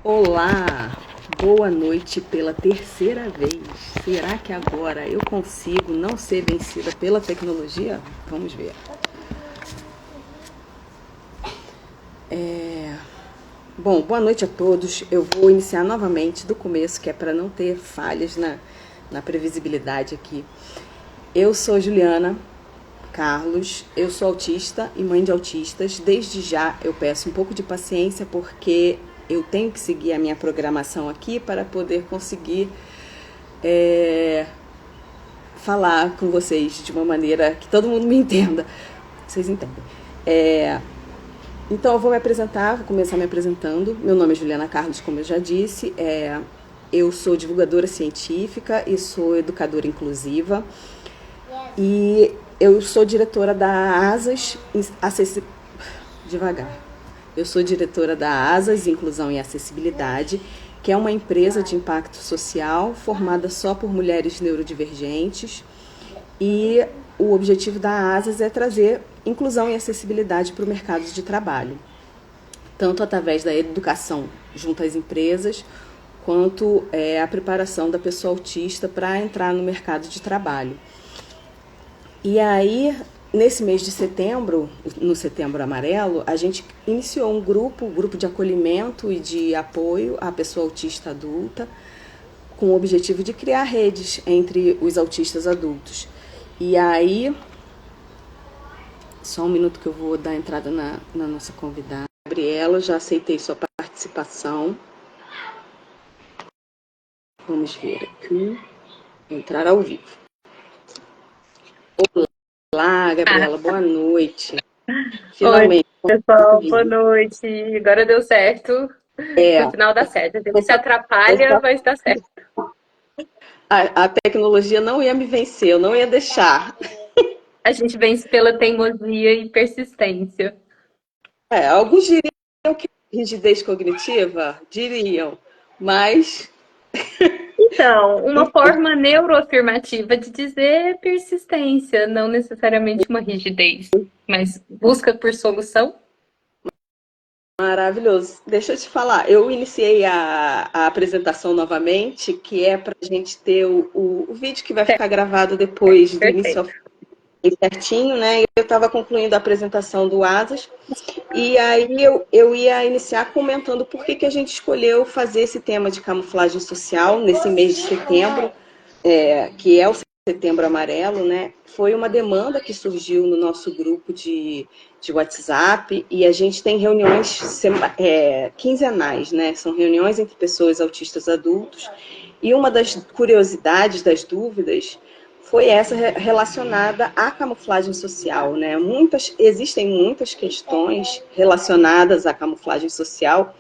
Olá, boa noite pela terceira vez. Será que agora eu consigo não ser vencida pela tecnologia? Vamos ver. Bom, boa noite a todos. Eu vou iniciar novamente do começo, que é para não ter falhas na previsibilidade aqui. Eu sou Juliana Carlos, eu sou autista e mãe de autistas. Desde já eu peço um pouco de paciência porque eu tenho que seguir a minha programação aqui para poder conseguir falar com vocês de uma maneira que todo mundo me entenda. Vocês entendem. Então eu vou me apresentar, vou começar me apresentando. Meu nome é Juliana Carlos, como eu já disse. Eu sou divulgadora científica e sou educadora inclusiva. E eu sou diretora da ASAS, devagar. Eu sou diretora da ASAS, Inclusão e Acessibilidade, que é uma empresa de impacto social formada só por mulheres neurodivergentes. E o objetivo da ASAS é trazer inclusão e acessibilidade para o mercado de trabalho, tanto através da educação junto às empresas, quanto a preparação da pessoa autista para entrar no mercado de trabalho. E aí, nesse mês de setembro, no Setembro Amarelo, a gente iniciou um grupo de acolhimento e de apoio à pessoa autista adulta, com o objetivo de criar redes entre os autistas adultos. E aí, só um minuto que eu vou dar entrada na nossa convidada. Gabriela, já aceitei sua participação. Vamos ver aqui. Entrar ao vivo. Olá, Gabriela, boa noite. Finalmente. Oi, pessoal, consegui. boa noite. Agora deu certo. No final dá certo. A gente se atrapalha, mas dá certo. A tecnologia não ia me vencer, eu não ia deixar. A gente vence pela teimosia e persistência. Alguns diriam que rigidez cognitiva, diriam, mas... Então, uma forma neuroafirmativa de dizer persistência, não necessariamente uma rigidez, mas busca por solução. Maravilhoso. Deixa eu te falar, eu iniciei a apresentação novamente, que é para a gente ter o vídeo que vai ficar gravado depois do início ao fim certinho, né? Eu estava concluindo a apresentação do ASAS, e aí eu ia iniciar comentando por que a gente escolheu fazer esse tema de camuflagem social nesse mês de setembro, que é o Setembro Amarelo, né? Foi uma demanda que surgiu no nosso grupo de WhatsApp, e a gente tem reuniões quinzenais, né? São reuniões entre pessoas autistas adultos, e uma das curiosidades, das dúvidas, foi essa relacionada à camuflagem social, né? Existem muitas questões relacionadas à camuflagem social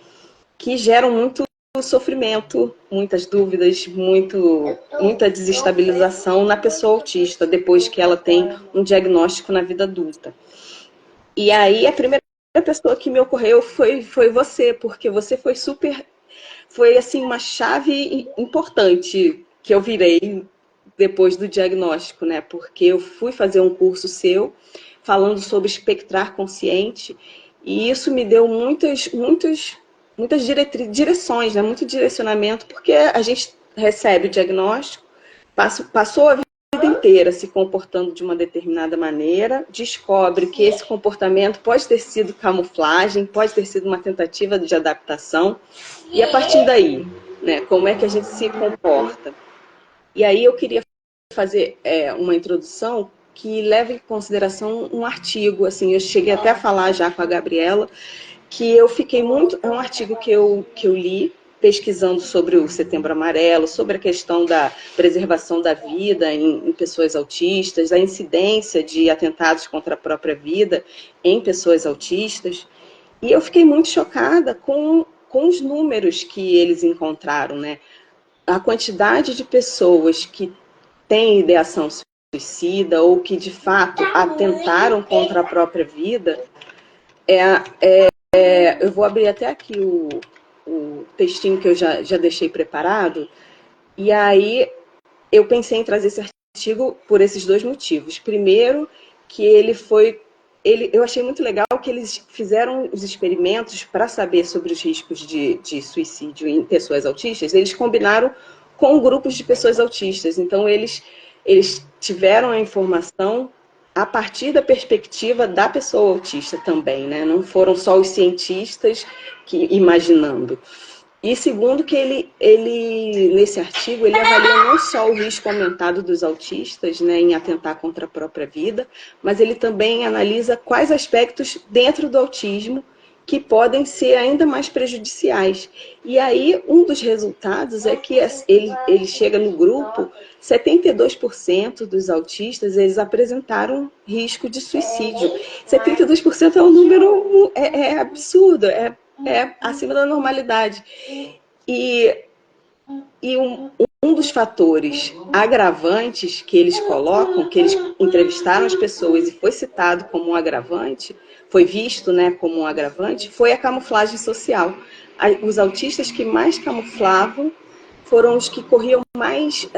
que geram muito sofrimento, muitas dúvidas, muita desestabilização na pessoa autista depois que ela tem um diagnóstico na vida adulta. E aí a primeira pessoa que me ocorreu foi você, porque você foi assim uma chave importante que eu virei depois do diagnóstico, né? Porque eu fui fazer um curso seu falando sobre espectrar consciente, e isso me deu muitas direções, né? Muito direcionamento, porque a gente recebe o diagnóstico, passou a vida inteira se comportando de uma determinada maneira, descobre que esse comportamento pode ter sido camuflagem, pode ter sido uma tentativa de adaptação, e a partir daí, né? Como é que a gente se comporta? E aí eu queria fazer uma introdução que leva em consideração um artigo, assim, eu cheguei até a falar já com a Gabriela, que eu fiquei muito... É um artigo que eu li, pesquisando sobre o Setembro Amarelo, sobre a questão da preservação da vida em pessoas autistas, a incidência de atentados contra a própria vida em pessoas autistas, e eu fiquei muito chocada com os números que eles encontraram, né? A quantidade de pessoas que têm ideação suicida ou que, de fato, atentaram contra a própria vida, eu vou abrir até aqui o textinho que eu já deixei preparado, e aí eu pensei em trazer esse artigo por esses dois motivos. Primeiro, que ele foi eu achei muito legal que eles fizeram os experimentos para saber sobre os riscos de suicídio em pessoas autistas, eles combinaram com grupos de pessoas autistas. Então, eles tiveram a informação a partir da perspectiva da pessoa autista também, né? Não foram só os cientistas que imaginando. E segundo que nesse artigo, ele avalia não só o risco aumentado dos autistas, né, em atentar contra a própria vida, mas ele também analisa quais aspectos dentro do autismo que podem ser ainda mais prejudiciais. E aí, um dos resultados é que ele chega no grupo, 72% dos autistas, eles apresentaram risco de suicídio. 72% é um número absurdo, é acima da normalidade. E um dos fatores agravantes que eles colocam, que eles entrevistaram as pessoas e foi citado como um agravante, foi visto, né, como um agravante, foi a camuflagem social. Os autistas que mais camuflavam foram os que corriam mais,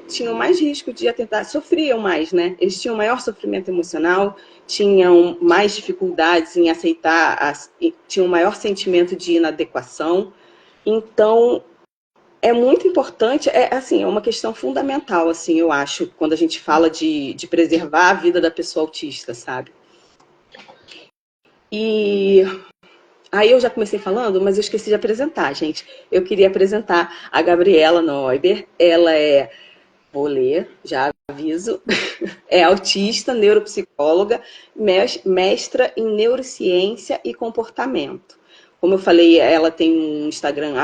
tinham mais risco de atentar, sofriam mais, né? Eles tinham maior sofrimento emocional, tinham mais dificuldades em aceitar, tinham maior sentimento de inadequação. Então, é muito importante, assim, é uma questão fundamental, assim, eu acho, quando a gente fala de preservar a vida da pessoa autista, sabe? E aí eu já comecei falando, mas eu esqueci de apresentar, gente. Eu queria apresentar a Gabriela Neuber, ela vou ler, já aviso, é autista, neuropsicóloga, mestra em neurociência e comportamento. Como eu falei, ela tem um Instagram,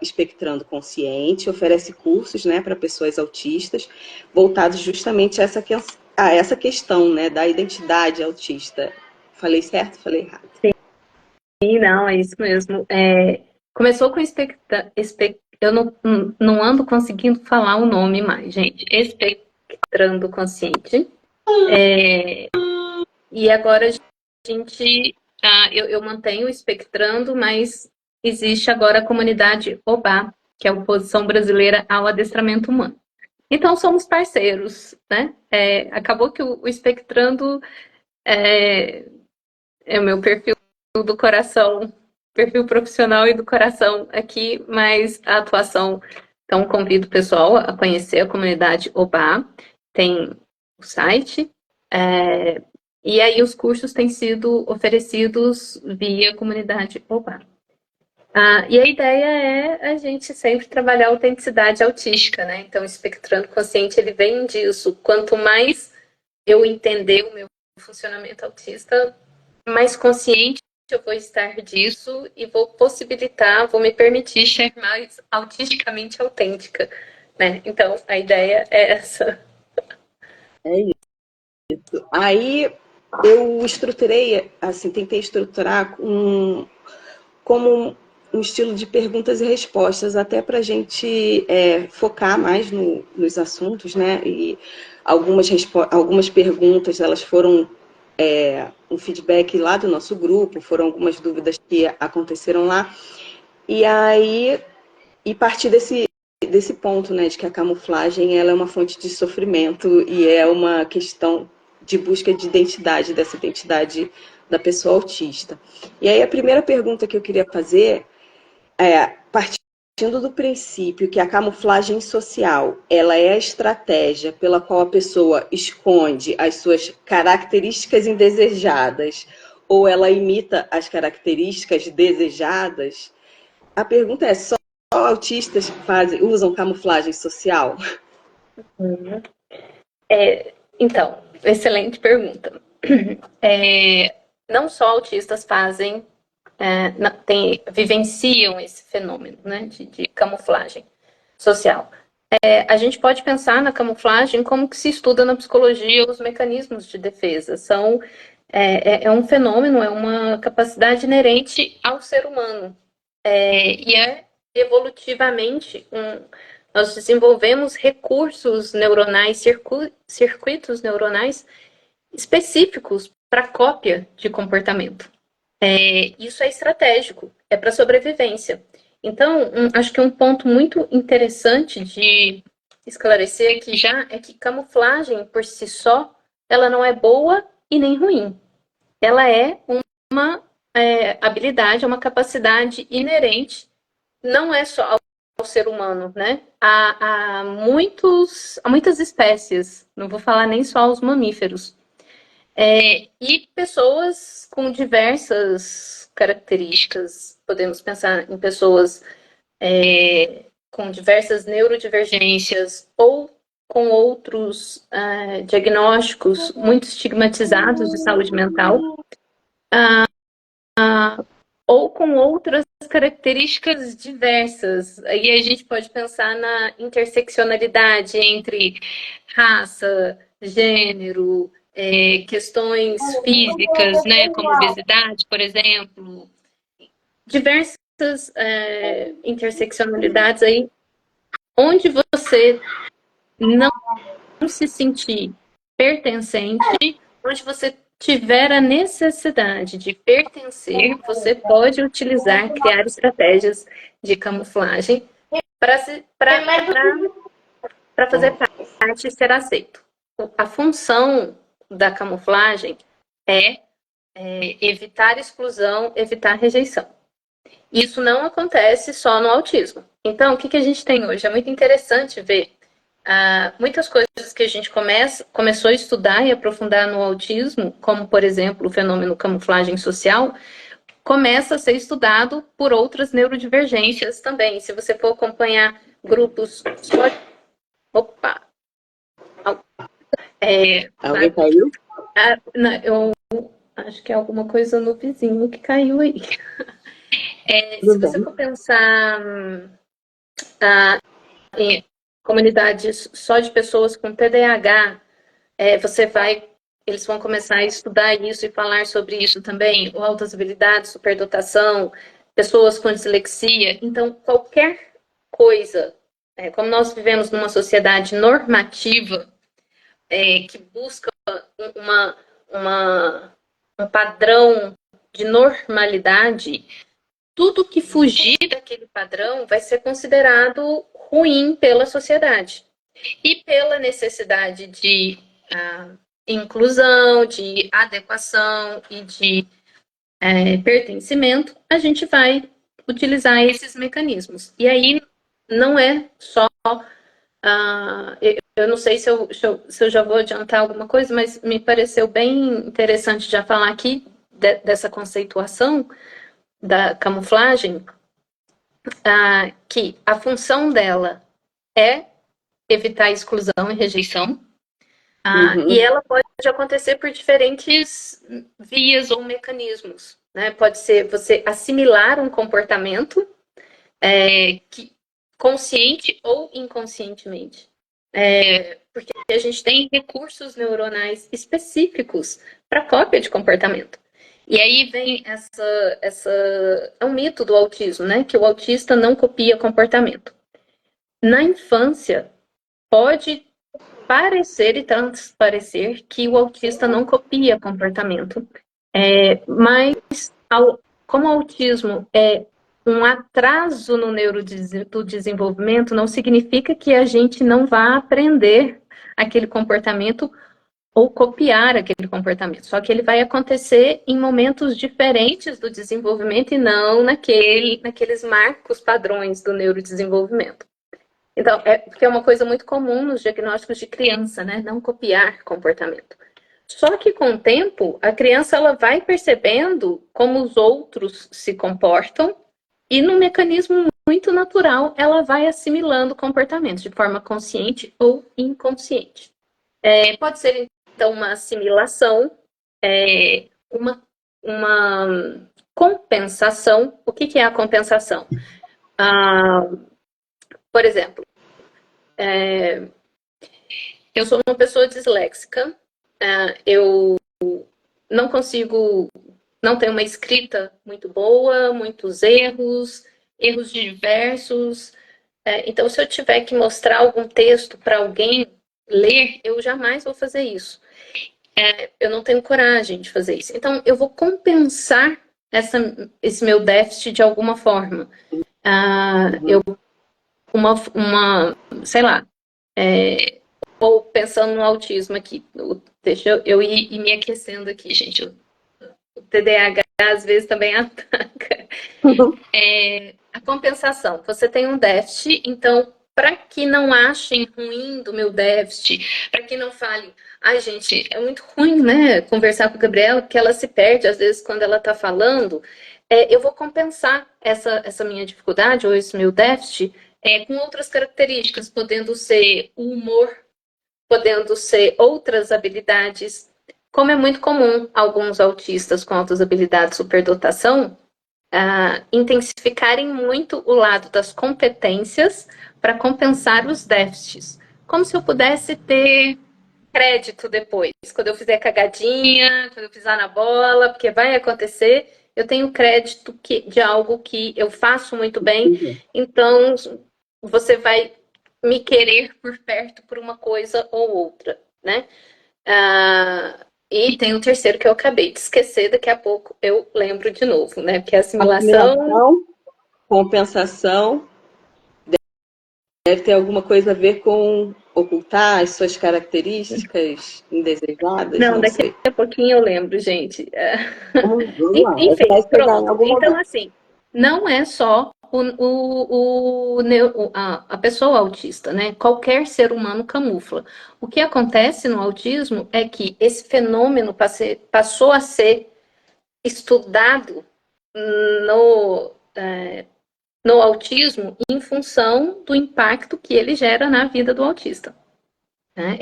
@espectrandoconsciente, oferece cursos, né, para pessoas autistas, voltados justamente a essa questão, né, da identidade autista. Falei certo? Falei errado? Sim, não, é isso mesmo. Começou com eu não ando conseguindo falar o nome mais, gente. Espectrando Consciente. E agora a gente. Eu mantenho o Espectrando, mas existe agora a comunidade OBA, que é a Oposição Brasileira ao Adestramento Humano. Então somos parceiros, né? Acabou que o Espectrando é o meu perfil do coração, perfil profissional e do coração aqui, mas a atuação. Então, convido o pessoal a conhecer a comunidade OBA, tem o site, e aí os cursos têm sido oferecidos via comunidade OBA. E a ideia é a gente sempre trabalhar a autenticidade autística, né? Então, o Espectrando Consciente, ele vem disso. Quanto mais eu entender o meu funcionamento autista, mais consciente eu vou estar disso e vou me permitir ser mais autisticamente autêntica, né? Então, a ideia é essa. É isso. Aí eu estruturei, assim, tentei estruturar como um estilo de perguntas e respostas, até para a gente focar mais nos assuntos, né? E algumas perguntas, elas foram um feedback lá do nosso grupo, foram algumas dúvidas que aconteceram lá. E aí, partir desse ponto, né, de que a camuflagem ela é uma fonte de sofrimento e é uma questão de busca de identidade, dessa identidade da pessoa autista. E aí a primeira pergunta que eu queria fazer partindo do princípio que a camuflagem social, ela é a estratégia pela qual a pessoa esconde as suas características indesejadas ou ela imita as características desejadas, a pergunta é: só autistas usam camuflagem social? Então, excelente pergunta. Não só autistas vivenciam esse fenômeno, né, de camuflagem social. A gente pode pensar na camuflagem como que se estuda na psicologia os mecanismos de defesa. É um fenômeno, é uma capacidade inerente ao ser humano. E evolutivamente, nós desenvolvemos recursos neuronais, circuitos neuronais específicos para cópia de comportamento. Isso é estratégico, é para sobrevivência. Então, acho que um ponto muito interessante de esclarecer aqui já é que camuflagem por si só, ela não é boa e nem ruim. ela é uma habilidade, é uma capacidade inerente, não é só ao ser humano, né? Há muitas espécies, não vou falar nem só aos mamíferos, e pessoas com diversas características, podemos pensar em pessoas com diversas neurodivergências ou com outros diagnósticos muito estigmatizados de saúde mental, ou com outras características diversas. Aí a gente pode pensar na interseccionalidade entre raça, gênero, questões físicas, né, como obesidade, por exemplo, diversas interseccionalidades aí, onde você não se sentir pertencente, onde você tiver a necessidade de pertencer, você pode utilizar, criar estratégias de camuflagem para fazer parte e ser aceito. A função da camuflagem é evitar exclusão, evitar rejeição. Isso não acontece só no autismo. Então, o que a gente tem hoje? É muito interessante ver muitas coisas que a gente começou a estudar e aprofundar no autismo, como, por exemplo, o fenômeno camuflagem social, começa a ser estudado por outras neurodivergências também. Se você for acompanhar grupos... Opa! Alguém caiu? Não, eu acho que é alguma coisa no vizinho que caiu aí. Se você for pensar em comunidades só de pessoas com TDAH, eles vão começar a estudar isso e falar sobre isso também, ou altas habilidades, superdotação, pessoas com dislexia. Então, qualquer coisa, como nós vivemos numa sociedade normativa, que busca um padrão de normalidade, tudo que fugir daquele padrão vai ser considerado ruim pela sociedade. E pela necessidade de inclusão, de adequação e de pertencimento, a gente vai utilizar esses mecanismos. E aí não é só... eu não sei se eu já vou adiantar alguma coisa, mas me pareceu bem interessante já falar aqui dessa conceituação da camuflagem, que a função dela é evitar exclusão e rejeição, e ela pode acontecer por diferentes vias ou mecanismos, né? Pode ser você assimilar um comportamento consciente ou inconscientemente, porque a gente tem recursos neuronais específicos para cópia de comportamento. E aí vem é um mito do autismo, né? Que o autista não copia comportamento. Na infância, pode parecer e transparecer que o autista não copia comportamento, mas como o autismo é um atraso no do desenvolvimento, não significa que a gente não vá aprender aquele comportamento ou copiar aquele comportamento. Só que ele vai acontecer em momentos diferentes do desenvolvimento e não naqueles marcos padrões do neurodesenvolvimento. Então, porque é uma coisa muito comum nos diagnósticos de criança, né? Não copiar comportamento. Só que com o tempo, a criança ela vai percebendo como os outros se comportam e num mecanismo muito natural, ela vai assimilando comportamentos de forma consciente ou inconsciente. Pode ser, então, uma assimilação, uma compensação. O que é a compensação? Por exemplo, eu sou uma pessoa disléxica, eu não consigo, não tenho uma escrita muito boa, muitos erros diversos. Então, se eu tiver que mostrar algum texto para alguém ler, eu jamais vou fazer isso. Eu não tenho coragem de fazer isso. Então, eu vou compensar esse meu déficit de alguma forma. Sei lá, ou pensando no autismo aqui. Deixa eu ir me aquecendo aqui, gente. TDAH às vezes também ataca. A compensação. Você tem um déficit, então, para que não achem ruim do meu déficit, para que não falem, ai, gente, é muito ruim, né, conversar com a Gabriela, porque ela se perde, às vezes, quando ela está falando, eu vou compensar essa minha dificuldade ou esse meu déficit com outras características, podendo ser o humor, podendo ser outras habilidades, como é muito comum alguns autistas com altas habilidades, superdotação, intensificarem muito o lado das competências para compensar os déficits. Como se eu pudesse ter crédito depois. Quando eu fizer cagadinha, quando eu pisar na bola, porque vai acontecer, eu tenho crédito de algo que eu faço muito bem, então você vai me querer por perto por uma coisa ou outra, né? E tem o terceiro que eu acabei de esquecer, daqui a pouco eu lembro de novo, né? Que é a assimilação. Compensação, deve ter alguma coisa a ver com ocultar as suas características indesejadas, Não, não daqui sei. a pouquinho eu lembro, gente. Vamos lá, Enfim, pronto. Então, momento. assim, não é só a pessoa autista, né? Qualquer ser humano camufla. O que acontece no autismo é que esse fenômeno passou a ser estudado no, no autismo em função do impacto que ele gera na vida do autista. Né?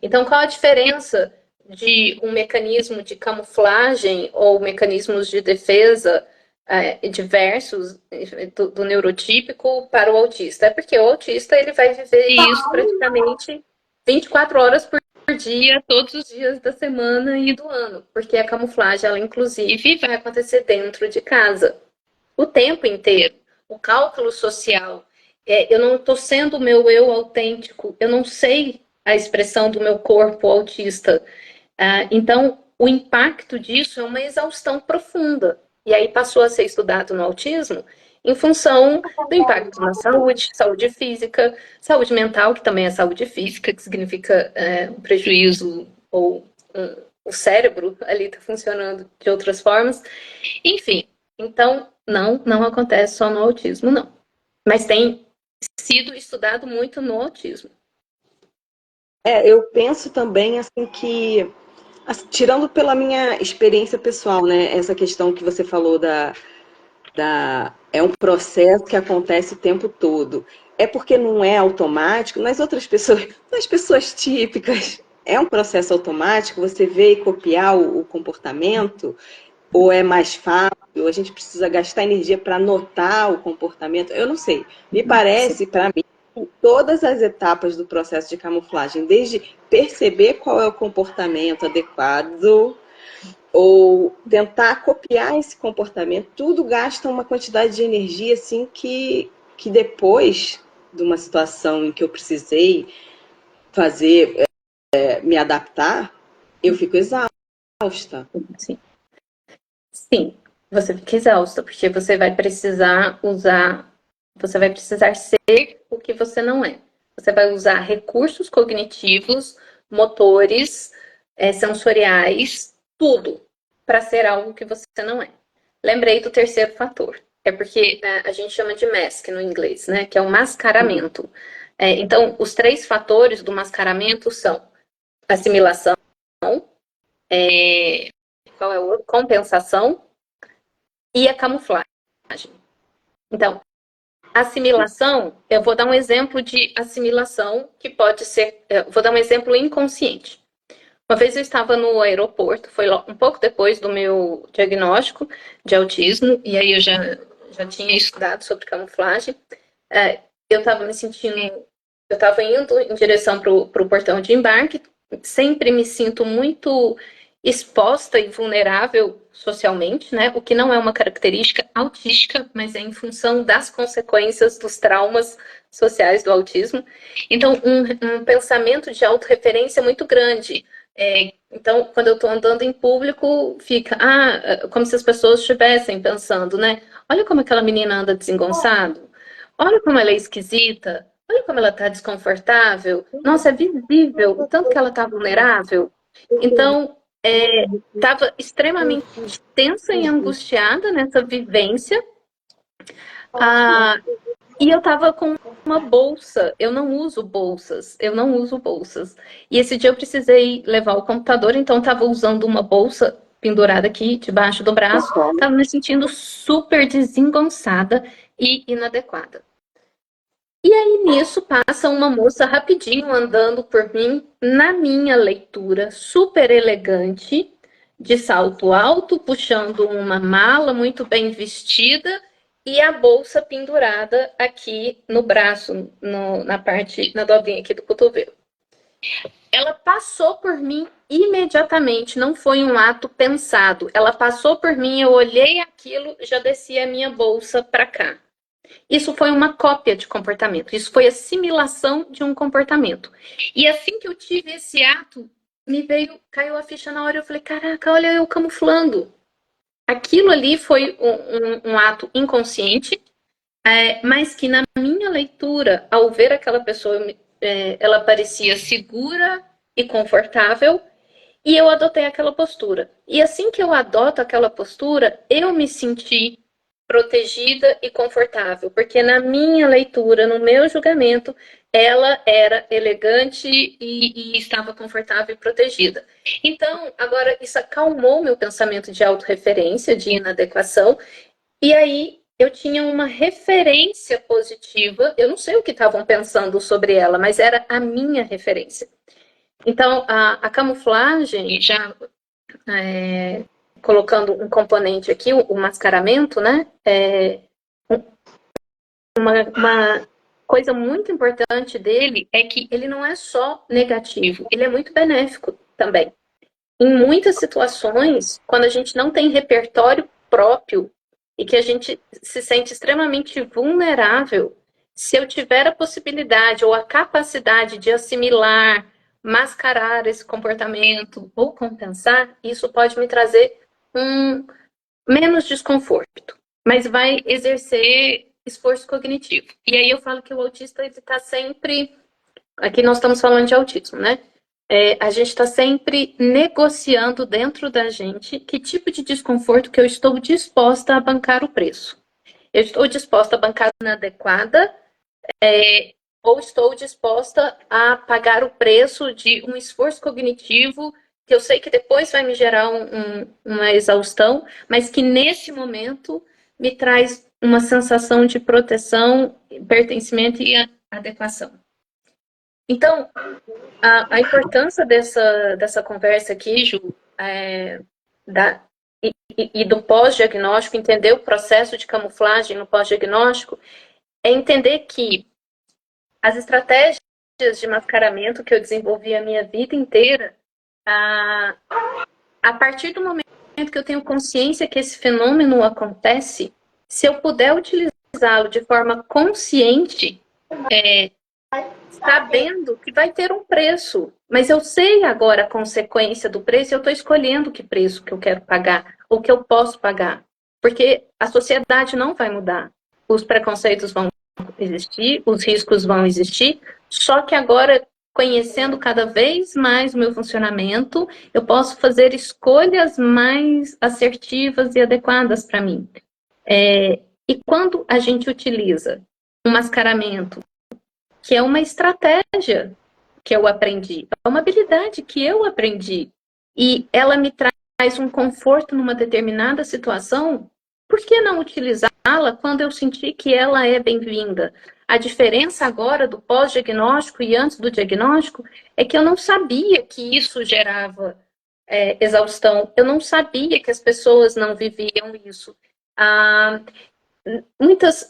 Então, qual a diferença de um mecanismo de camuflagem ou mecanismos de defesa diversos do neurotípico para o autista? É porque o autista ele vai viver isso praticamente 24 horas por dia, todos os dias da semana e do ano, porque a camuflagem, ela inclusive vai acontecer dentro de casa, o tempo inteiro. O cálculo social, eu não estou sendo o meu eu autêntico, eu não sei a expressão do meu corpo autista. Então, o impacto disso é uma exaustão profunda. E aí passou a ser estudado no autismo em função do impacto na saúde, saúde física, saúde mental, que também é saúde física, que significa um prejuízo ou o cérebro ali está funcionando de outras formas. Enfim, então não acontece só no autismo, não. Mas tem sido estudado muito no autismo. Eu penso também assim que, assim, tirando pela minha experiência pessoal, né, essa questão que você falou é um processo que acontece o tempo todo. É porque não é automático, nas pessoas típicas, é um processo automático, você vê e copiar o comportamento, ou é mais fácil, a gente precisa gastar energia para notar o comportamento, eu não sei. Me parece, para mim, todas as etapas do processo de camuflagem, desde perceber qual é o comportamento adequado, ou tentar copiar esse comportamento, tudo gasta uma quantidade de energia assim que depois de uma situação em que eu precisei fazer, me adaptar, eu fico exausta. Sim, você fica exausta, porque você vai precisar ser o que você não é. Você vai usar recursos cognitivos, motores, sensoriais, tudo, para ser algo que você não é. Lembrei do terceiro fator. É porque a gente chama de mask no inglês, né? Que é o mascaramento. Então, os 3 fatores do mascaramento são assimilação, qual é o outro? Compensação e a camuflagem. Então, assimilação, eu vou dar um exemplo de assimilação que pode ser, vou dar um exemplo inconsciente. Uma vez eu estava no aeroporto, foi um pouco depois do meu diagnóstico de autismo, e aí eu já tinha estudado sobre camuflagem. Eu estava me sentindo, eu estava indo em direção para o portão de embarque, sempre me sinto muito exposta e vulnerável socialmente, né? O que não é uma característica autística, mas é em função das consequências dos traumas sociais do autismo. Então, um pensamento de autorreferência muito grande. Então, quando eu estou andando em público, fica como se as pessoas estivessem pensando, né? Olha como aquela menina anda desengonçado. Olha como ela é esquisita. Olha como ela está desconfortável. Nossa, é visível o tanto que ela está vulnerável. Então, estava extremamente tensa e angustiada nessa vivência. E eu estava com uma bolsa. Eu não uso bolsas. E esse dia eu precisei levar o computador, então estava usando uma bolsa pendurada aqui debaixo do braço. Estava me sentindo super desengonçada e inadequada. E aí, nisso, passa uma moça rapidinho andando por mim, na minha leitura, super elegante, de salto alto, puxando uma mala muito bem vestida e a bolsa pendurada aqui no braço, na dobrinha aqui do cotovelo. Ela passou por mim imediatamente, não foi um ato pensado. Ela passou por mim, eu olhei aquilo, já desci a minha bolsa para cá. Isso foi uma cópia de comportamento. Isso foi assimilação de um comportamento. E assim que eu tive esse ato, caiu a ficha na hora. Eu falei, caraca, olha eu camuflando. Aquilo ali foi um ato inconsciente, mas que na minha leitura, ao ver aquela pessoa, ela parecia segura e confortável, e eu adotei aquela postura. E assim que eu adoto aquela postura, eu me senti protegida e confortável, porque na minha leitura, no meu julgamento, ela era elegante e estava confortável e protegida. Então, agora, isso acalmou meu pensamento de autorreferência, de inadequação, e aí eu tinha uma referência positiva, eu não sei o que estavam pensando sobre ela, mas era a minha referência. Então, a camuflagem, já colocando um componente aqui, o mascaramento, né? Uma coisa muito importante dele é que ele não é só negativo, ele é muito benéfico também. Em muitas situações, quando a gente não tem repertório próprio e que a gente se sente extremamente vulnerável, se eu tiver a possibilidade ou a capacidade de assimilar, mascarar esse comportamento ou compensar, isso pode me trazer menos desconforto, mas vai exercer esforço cognitivo. E aí eu falo que o autista está sempre... Aqui nós estamos falando de autismo, né? A gente está sempre negociando dentro da gente que tipo de desconforto que eu estou disposta a bancar o preço. Eu estou disposta a bancar inadequada ou estou disposta a pagar o preço de um esforço cognitivo que eu sei que depois vai me gerar uma exaustão, mas que nesse momento me traz uma sensação de proteção, pertencimento e adequação. Então, a importância dessa conversa aqui, Ju, e do pós-diagnóstico, entender o processo de camuflagem no pós-diagnóstico, é entender que as estratégias de mascaramento que eu desenvolvi a minha vida inteira, a partir do momento que eu tenho consciência que esse fenômeno acontece, se eu puder utilizá-lo de forma consciente, sabendo que vai ter um preço, mas eu sei agora a consequência do preço, eu estou escolhendo que preço que eu quero pagar, ou que eu posso pagar, porque a sociedade não vai mudar, os preconceitos vão existir, os riscos vão existir, só que agora, conhecendo cada vez mais o meu funcionamento, eu posso fazer escolhas mais assertivas e adequadas para mim. E quando a gente utiliza um mascaramento, que é uma estratégia que eu aprendi, é uma habilidade que eu aprendi, e ela me traz um conforto numa determinada situação, por que não utilizá-la quando eu sentir que ela é bem-vinda? A diferença agora do pós-diagnóstico e antes do diagnóstico é que eu não sabia que isso gerava exaustão, eu não sabia que as pessoas não viviam isso.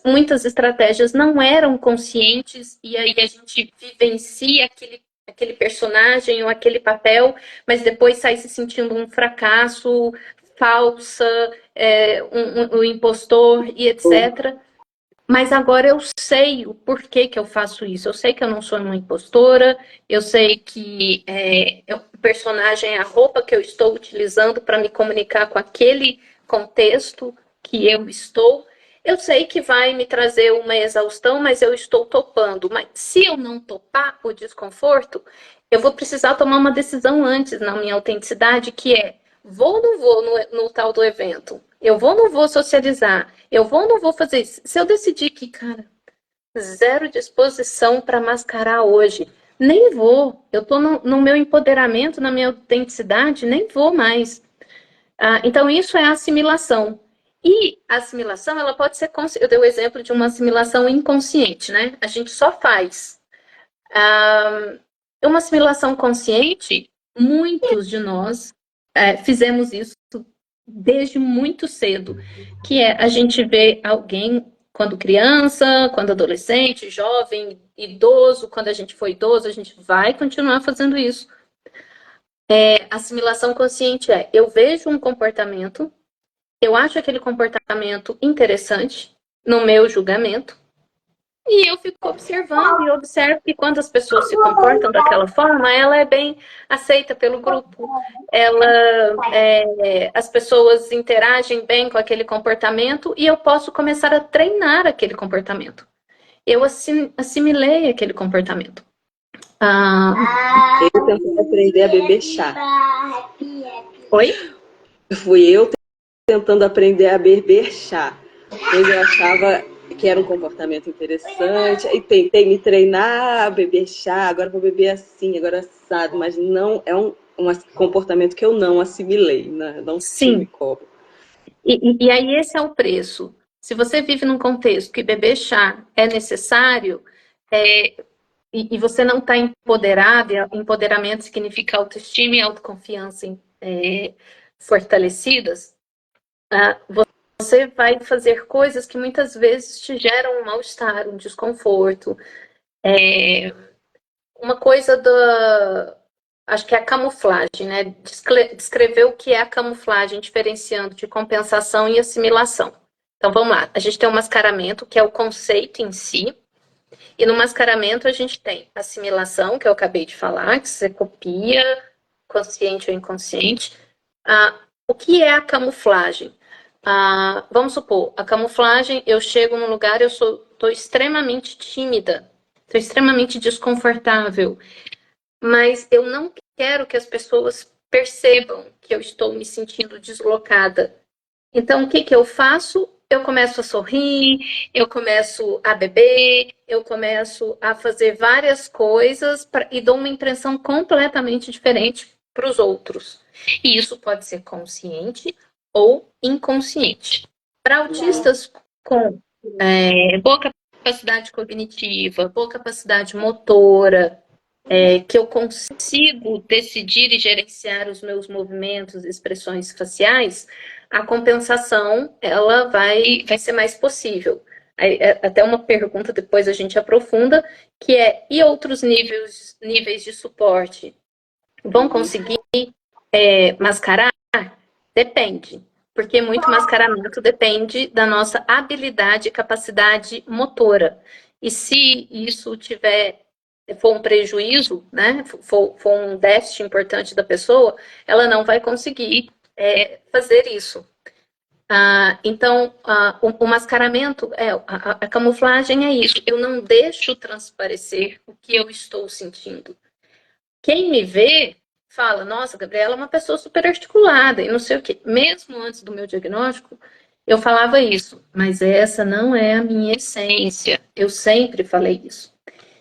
Muitas estratégias não eram conscientes e aí a gente vivencia aquele personagem ou aquele papel, mas depois sai se sentindo um fracasso, falsa, um impostor e etc. Mas agora eu sei o porquê que eu faço isso. Eu sei que eu não sou uma impostora, eu sei que o personagem é a roupa que eu estou utilizando para me comunicar com aquele contexto que eu estou. Eu sei que vai me trazer uma exaustão, mas eu estou topando. Mas se eu não topar o desconforto, eu vou precisar tomar uma decisão antes na minha autenticidade, que é, vou ou não vou no tal do evento? Eu vou ou não vou socializar? Eu vou ou não vou fazer isso? Se eu decidir que, cara, zero disposição para mascarar hoje, nem vou. Eu estou no meu empoderamento, na minha autenticidade, nem vou mais. Então, isso é assimilação. E a assimilação, ela pode ser... Eu dei o exemplo de uma assimilação inconsciente, né? A gente só faz. Uma assimilação consciente, muitos de nós fizemos isso desde muito cedo, que é a gente vê alguém quando criança, quando adolescente, jovem, idoso, quando a gente for idoso, a gente vai continuar fazendo isso. Assimilação consciente eu vejo um comportamento, eu acho aquele comportamento interessante no meu julgamento, e eu fico observando e observo que quando as pessoas se comportam daquela forma, ela é bem aceita pelo grupo, as pessoas interagem bem com aquele comportamento e eu posso começar a treinar aquele comportamento. Eu assimilei aquele comportamento. Eu tentando aprender a beber chá. Oi? Fui eu tentando aprender a beber chá. Pois eu achava que era um comportamento interessante. E tentei me treinar a beber chá. Agora vou beber assim, agora assado. Mas não é um comportamento que eu não assimilei. Não tive como. E aí esse é o preço. Se você vive num contexto que beber chá é necessário, e você não está empoderado, empoderamento significa autoestima e autoconfiança fortalecidas, você vai fazer coisas que muitas vezes te geram um mal-estar, um desconforto. Uma coisa acho que é a camuflagem, né? Descrever o que é a camuflagem, diferenciando de compensação e assimilação. Então vamos lá, a gente tem o mascaramento, que é o conceito em si, e no mascaramento a gente tem assimilação, que eu acabei de falar, que você copia, consciente ou inconsciente. O que é a camuflagem? Vamos supor, a camuflagem, eu chego num lugar, eu estou extremamente tímida, estou extremamente desconfortável, mas eu não quero que as pessoas percebam que eu estou me sentindo deslocada. Então, o que eu faço? Eu começo a sorrir, eu começo a beber, eu começo a fazer várias coisas e dou uma impressão completamente diferente para os outros. E isso pode ser consciente ou inconsciente. Para autistas com boa capacidade cognitiva, boa capacidade motora, que eu consigo decidir e gerenciar os meus movimentos e expressões faciais, a compensação ela vai ser mais possível. Até uma pergunta depois a gente aprofunda, que é, e outros níveis de suporte vão conseguir mascarar? Depende, porque muito mascaramento depende da nossa habilidade e capacidade motora. E se isso for um prejuízo, né, for um déficit importante da pessoa, ela não vai conseguir fazer isso. Então, o mascaramento, a camuflagem é isso. Eu não deixo transparecer o que eu estou sentindo. Quem me vê fala, nossa, Gabriela é uma pessoa super articulada e não sei o quê. Mesmo antes do meu diagnóstico, eu falava isso, mas essa não é a minha essência. Eu sempre falei isso.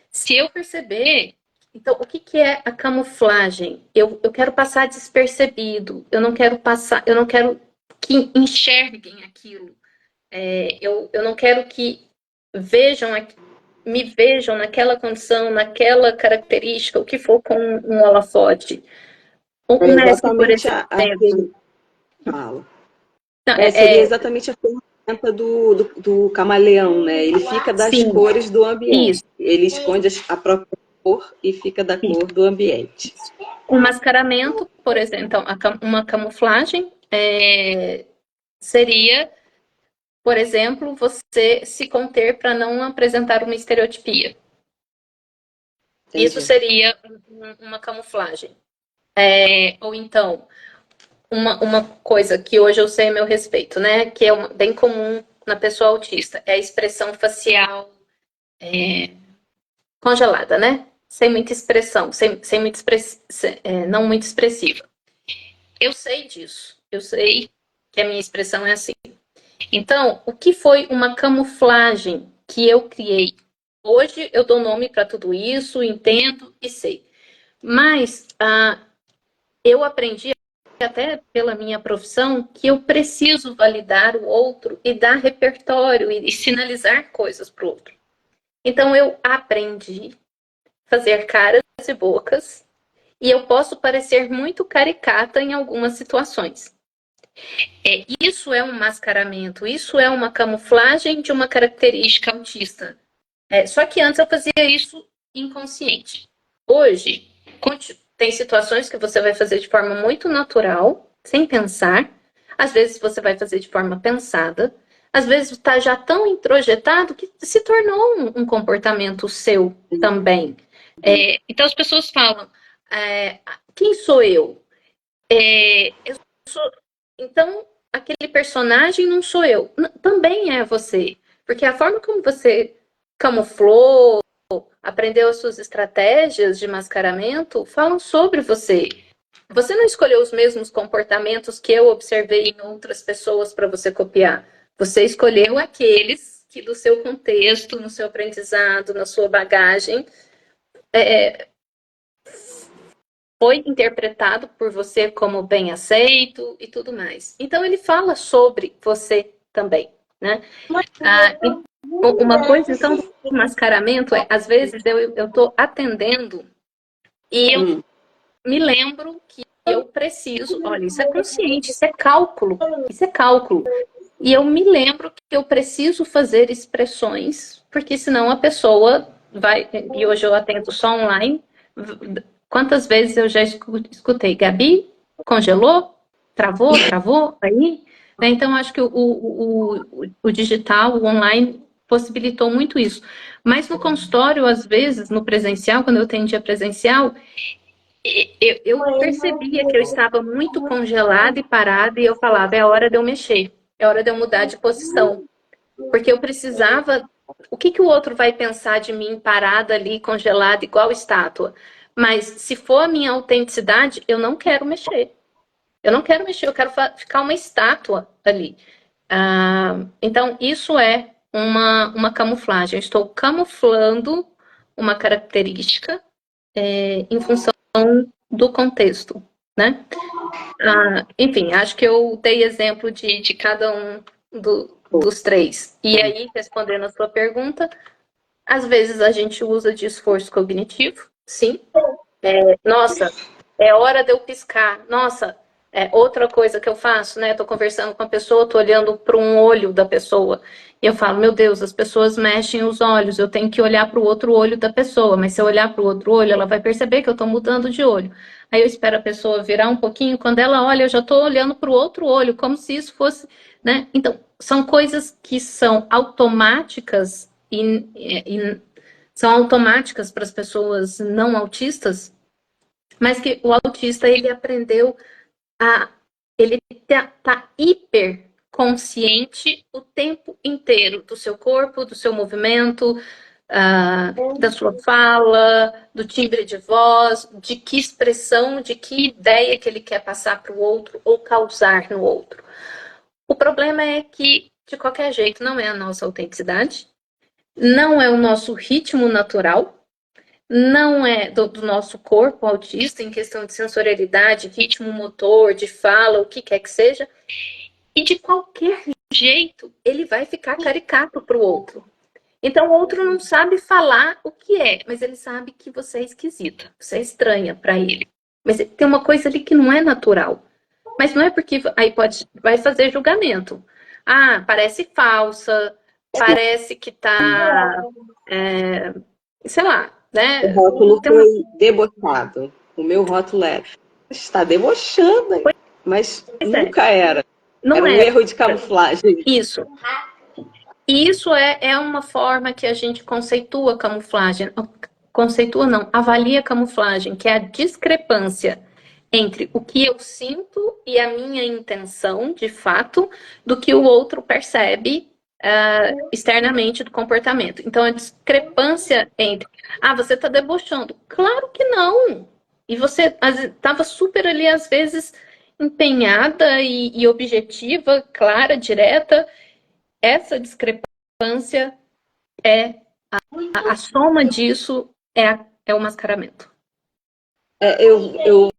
Se eu perceber, então, o que é a camuflagem? Eu quero passar despercebido, eu não quero que enxerguem aquilo. Eu não quero que me vejam naquela condição, naquela característica, o que for com um holofote. É Um mestre, por exatamente exemplo. Fala. Seria exatamente a ferramenta do camaleão, né? Ele fica das cores do ambiente. Isso. Ele esconde a própria cor e fica da cor do ambiente. Um mascaramento, por exemplo, então, uma camuflagem seria, por exemplo, você se conter para não apresentar uma estereotipia. Entendi. Isso seria uma camuflagem. Ou então, uma coisa que hoje eu sei a meu respeito, né? Que é bem comum na pessoa autista, é a expressão facial congelada, né? sem muita expressão, não muito expressiva. Eu sei disso, eu sei que a minha expressão é assim. Então, o que foi uma camuflagem que eu criei? Hoje eu dou nome para tudo isso, entendo e sei. Mas eu aprendi, até pela minha profissão, que eu preciso validar o outro e dar repertório e sinalizar coisas para o outro. Então, eu aprendi a fazer caras e bocas e eu posso parecer muito caricata em algumas situações. Isso é um mascaramento, isso é uma camuflagem de uma característica autista. Só que antes eu fazia isso inconsciente. Hoje, tem situações que você vai fazer de forma muito natural, sem pensar. Às vezes você vai fazer de forma pensada. Às vezes está já tão introjetado que se tornou um comportamento seu também. Então as pessoas falam, quem sou eu? Eu sou... Então, aquele personagem não sou eu. Também é você. Porque a forma como você camuflou, aprendeu as suas estratégias de mascaramento, falam sobre você. Você não escolheu os mesmos comportamentos que eu observei em outras pessoas para você copiar. Você escolheu aqueles que do seu contexto, no seu aprendizado, na sua bagagem, foi interpretado por você como bem aceito e tudo mais. Então ele fala sobre você também, né? Uma coisa então do mascaramento às vezes eu estou atendendo e eu me lembro que eu preciso, olha, isso é consciente, isso é cálculo, e eu me lembro que eu preciso fazer expressões, porque senão a pessoa vai, e hoje eu atendo só online. Quantas vezes eu já escutei, Gabi, congelou? Travou aí? Então, acho que o digital, o online, possibilitou muito isso. Mas no consultório, às vezes, no presencial, quando eu atendia presencial, eu percebia que eu estava muito congelada e parada, e eu falava, é hora de eu mexer, é hora de eu mudar de posição. Porque eu precisava... O que o outro vai pensar de mim parada ali, congelada, igual estátua? Mas se for a minha autenticidade, eu não quero mexer. Eu quero ficar uma estátua ali. Então, isso é uma camuflagem. Eu estou camuflando uma característica em função do contexto, né? Enfim, acho que eu dei exemplo de cada um dos três. E aí, respondendo a sua pergunta, às vezes a gente usa de esforço cognitivo, sim. Nossa, é hora de eu piscar. Nossa, outra coisa que eu faço, né? Estou conversando com a pessoa, estou olhando para um olho da pessoa. E eu falo, meu Deus, as pessoas mexem os olhos, eu tenho que olhar para o outro olho da pessoa. Mas se eu olhar para o outro olho, ela vai perceber que eu estou mudando de olho. Aí eu espero a pessoa virar um pouquinho, quando ela olha, eu já estou olhando para o outro olho, como se isso fosse, né? Então, são coisas que são automáticas são automáticas para as pessoas não autistas, mas que o autista, ele aprendeu ele tá hiper consciente o tempo inteiro do seu corpo, do seu movimento, da sua fala, do timbre de voz, de que expressão, de que ideia que ele quer passar para o outro ou causar no outro. O problema é que, de qualquer jeito, não é a nossa autenticidade, não é o nosso ritmo natural, não é do nosso corpo autista em questão de sensorialidade, ritmo motor, de fala, o que quer que seja, e de qualquer jeito ele vai ficar caricato para o outro. Então o outro não sabe falar o que é, mas ele sabe que você é esquisita, você é estranha para ele. Mas tem uma coisa ali que não é natural. Mas não é porque aí vai fazer julgamento. Parece falsa, parece que tá, sei lá, né? O rótulo foi debochado. O meu rótulo era, está debochando, mas nunca era. Não era um erro de camuflagem. Isso. E isso é uma forma que a gente conceitua camuflagem. Conceitua não, avalia camuflagem, que é a discrepância entre o que eu sinto e a minha intenção, de fato, do que o outro percebe externamente do comportamento. Então, a discrepância entre, você está debochando. Claro que não. E você estava super ali, às vezes, empenhada e objetiva, clara, direta. Essa discrepância a soma disso é o mascaramento. Eu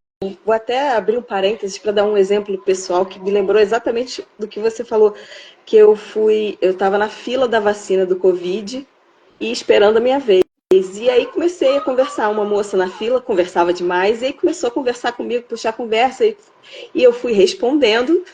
vou até abrir um parênteses para dar um exemplo pessoal que me lembrou exatamente do que você falou, que eu estava na fila da vacina do Covid e esperando a minha vez. E aí comecei a conversar, uma moça na fila conversava demais, e aí começou a conversar comigo, puxar conversa, e eu fui respondendo,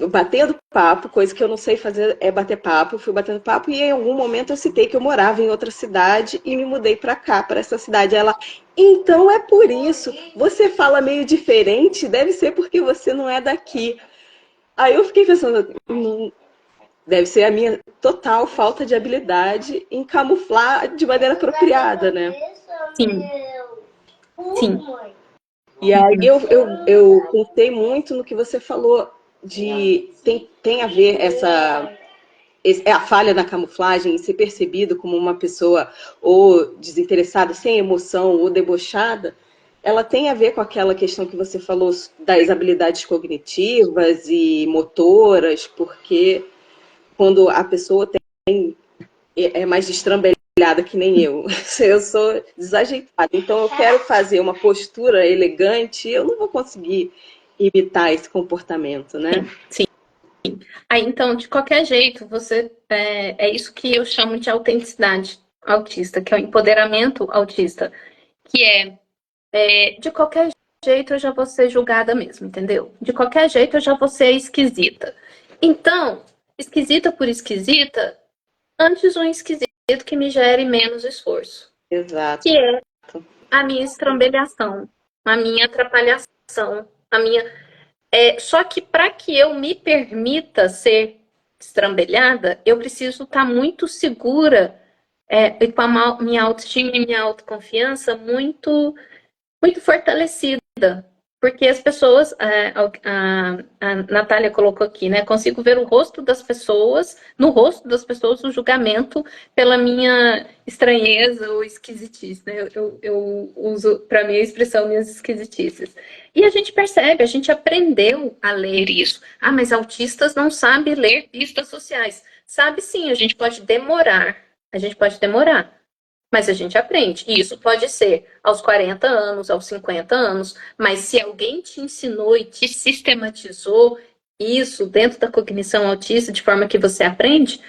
batendo papo, coisa que eu não sei fazer é bater papo, fui batendo papo, e em algum momento eu citei que eu morava em outra cidade e me mudei para cá, para essa cidade. Ela, então é por isso, você fala meio diferente, deve ser porque você não é daqui. Aí eu fiquei pensando, deve ser a minha total falta de habilidade em camuflar de maneira apropriada, né? Sim. Sim. E aí eu contei muito no que você falou tem a ver a falha na camuflagem, ser percebido como uma pessoa ou desinteressada, sem emoção, ou debochada, ela tem a ver com aquela questão que você falou das habilidades cognitivas e motoras, porque quando a pessoa é mais destrambelhada que nem eu sou desajeitada, então eu quero fazer uma postura elegante, eu não vou conseguir imitar esse comportamento, né? Sim. Então, de qualquer jeito, você é isso que eu chamo de autenticidade autista, que é o empoderamento autista, que de qualquer jeito eu já vou ser julgada mesmo, entendeu? De qualquer jeito eu já vou ser esquisita. Então, esquisita por esquisita, antes um esquisito que me gere menos esforço. Exato. Que é a minha estrambelhação, a minha atrapalhação, a minha... só que para que eu me permita ser estrambelhada, eu preciso estar muito segura e com a minha autoestima e minha autoconfiança muito, muito fortalecida. Porque as pessoas, a Natália colocou aqui, né? Consigo ver o rosto das pessoas, no rosto das pessoas, o julgamento pela minha estranheza ou esquisitice, né? Eu uso para mim a expressão minhas esquisitices. E a gente percebe, a gente aprendeu a ler isso. Mas autistas não sabem ler pistas sociais. Sabe sim, a gente pode demorar. Mas a gente aprende. E isso pode ser aos 40 anos, aos 50 anos, mas se alguém te ensinou e te sistematizou isso dentro da cognição autista de forma que você aprende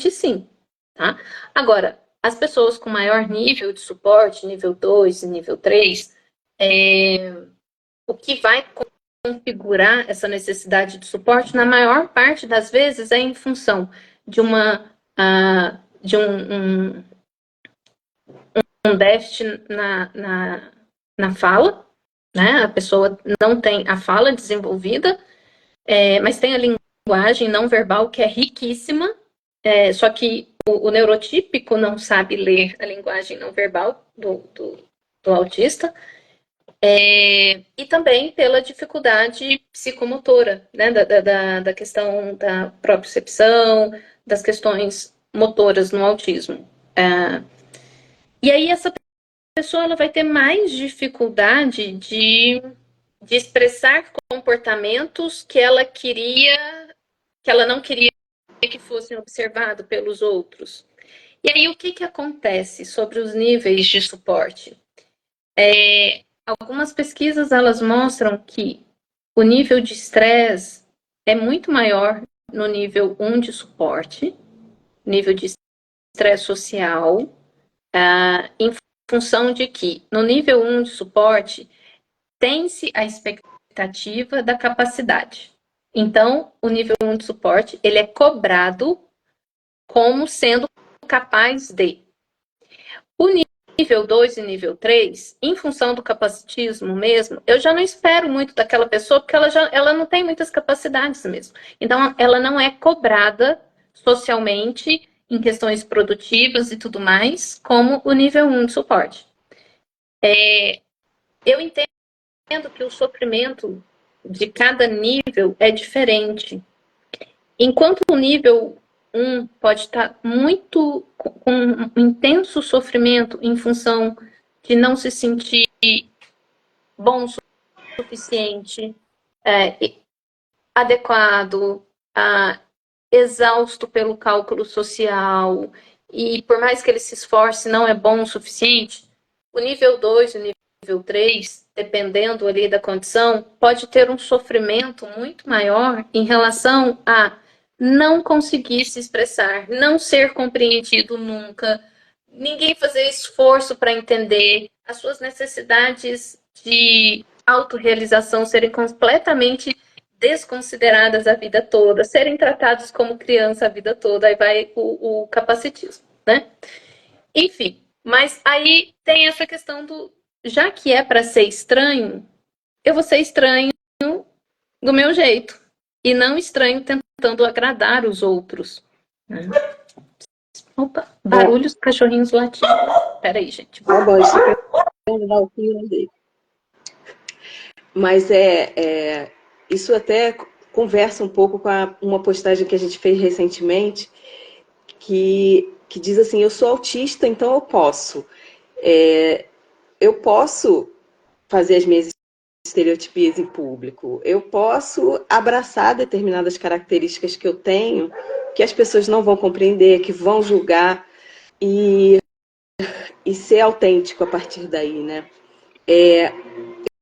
sim. Tá? Agora, as pessoas com maior nível de suporte, nível 2 e nível 3, o que vai configurar essa necessidade de suporte, na maior parte das vezes, é em função de um déficit na fala, né? A pessoa não tem a fala desenvolvida, mas tem a linguagem não verbal que é riquíssima, só que o neurotípico não sabe ler a linguagem não verbal do autista, e também pela dificuldade psicomotora, né? Da questão da propriocepção, das questões motoras no autismo. E aí essa pessoa ela vai ter mais dificuldade de expressar comportamentos que ela não queria que fossem observados pelos outros. E aí o que acontece sobre os níveis de suporte? Algumas pesquisas elas mostram que o nível de estresse é muito maior no nível 1 de suporte, nível de estresse social, em função de que no nível 1 de suporte tem-se a expectativa da capacidade. Então, o nível 1 de suporte, ele é cobrado como sendo capaz de. O nível 2 e nível 3, em função do capacitismo mesmo, eu já não espero muito daquela pessoa, porque ela não tem muitas capacidades mesmo. Então, ela não é cobrada socialmente em questões produtivas e tudo mais, como o nível 1 de suporte. Eu entendo que o sofrimento de cada nível é diferente. Enquanto o nível um pode estar muito com um intenso sofrimento em função de não se sentir bom o suficiente, adequado, exausto pelo cálculo social, e por mais que ele se esforce, não é bom o suficiente. O nível 2, o nível 3, dependendo ali da condição, pode ter um sofrimento muito maior em relação a não conseguir se expressar, não ser compreendido nunca, ninguém fazer esforço para entender, as suas necessidades de autorrealização serem completamente desconsideradas a vida toda, serem tratados como criança a vida toda, aí vai o capacitismo, né? Enfim, mas aí tem essa questão do, já que é para ser estranho, eu vou ser estranho do meu jeito, e não estranho tentando agradar os outros. Né? Opa, barulhos, cachorrinhos latindo. Peraí, gente. Tá bom, isso aqui é dar o fio dele. Mas isso até conversa um pouco com uma postagem que a gente fez recentemente, que diz assim, eu sou autista, então eu posso. Eu posso fazer as minhas estereotipias em público. Eu posso abraçar determinadas características que eu tenho, que as pessoas não vão compreender, que vão julgar, e ser autêntico a partir daí, né?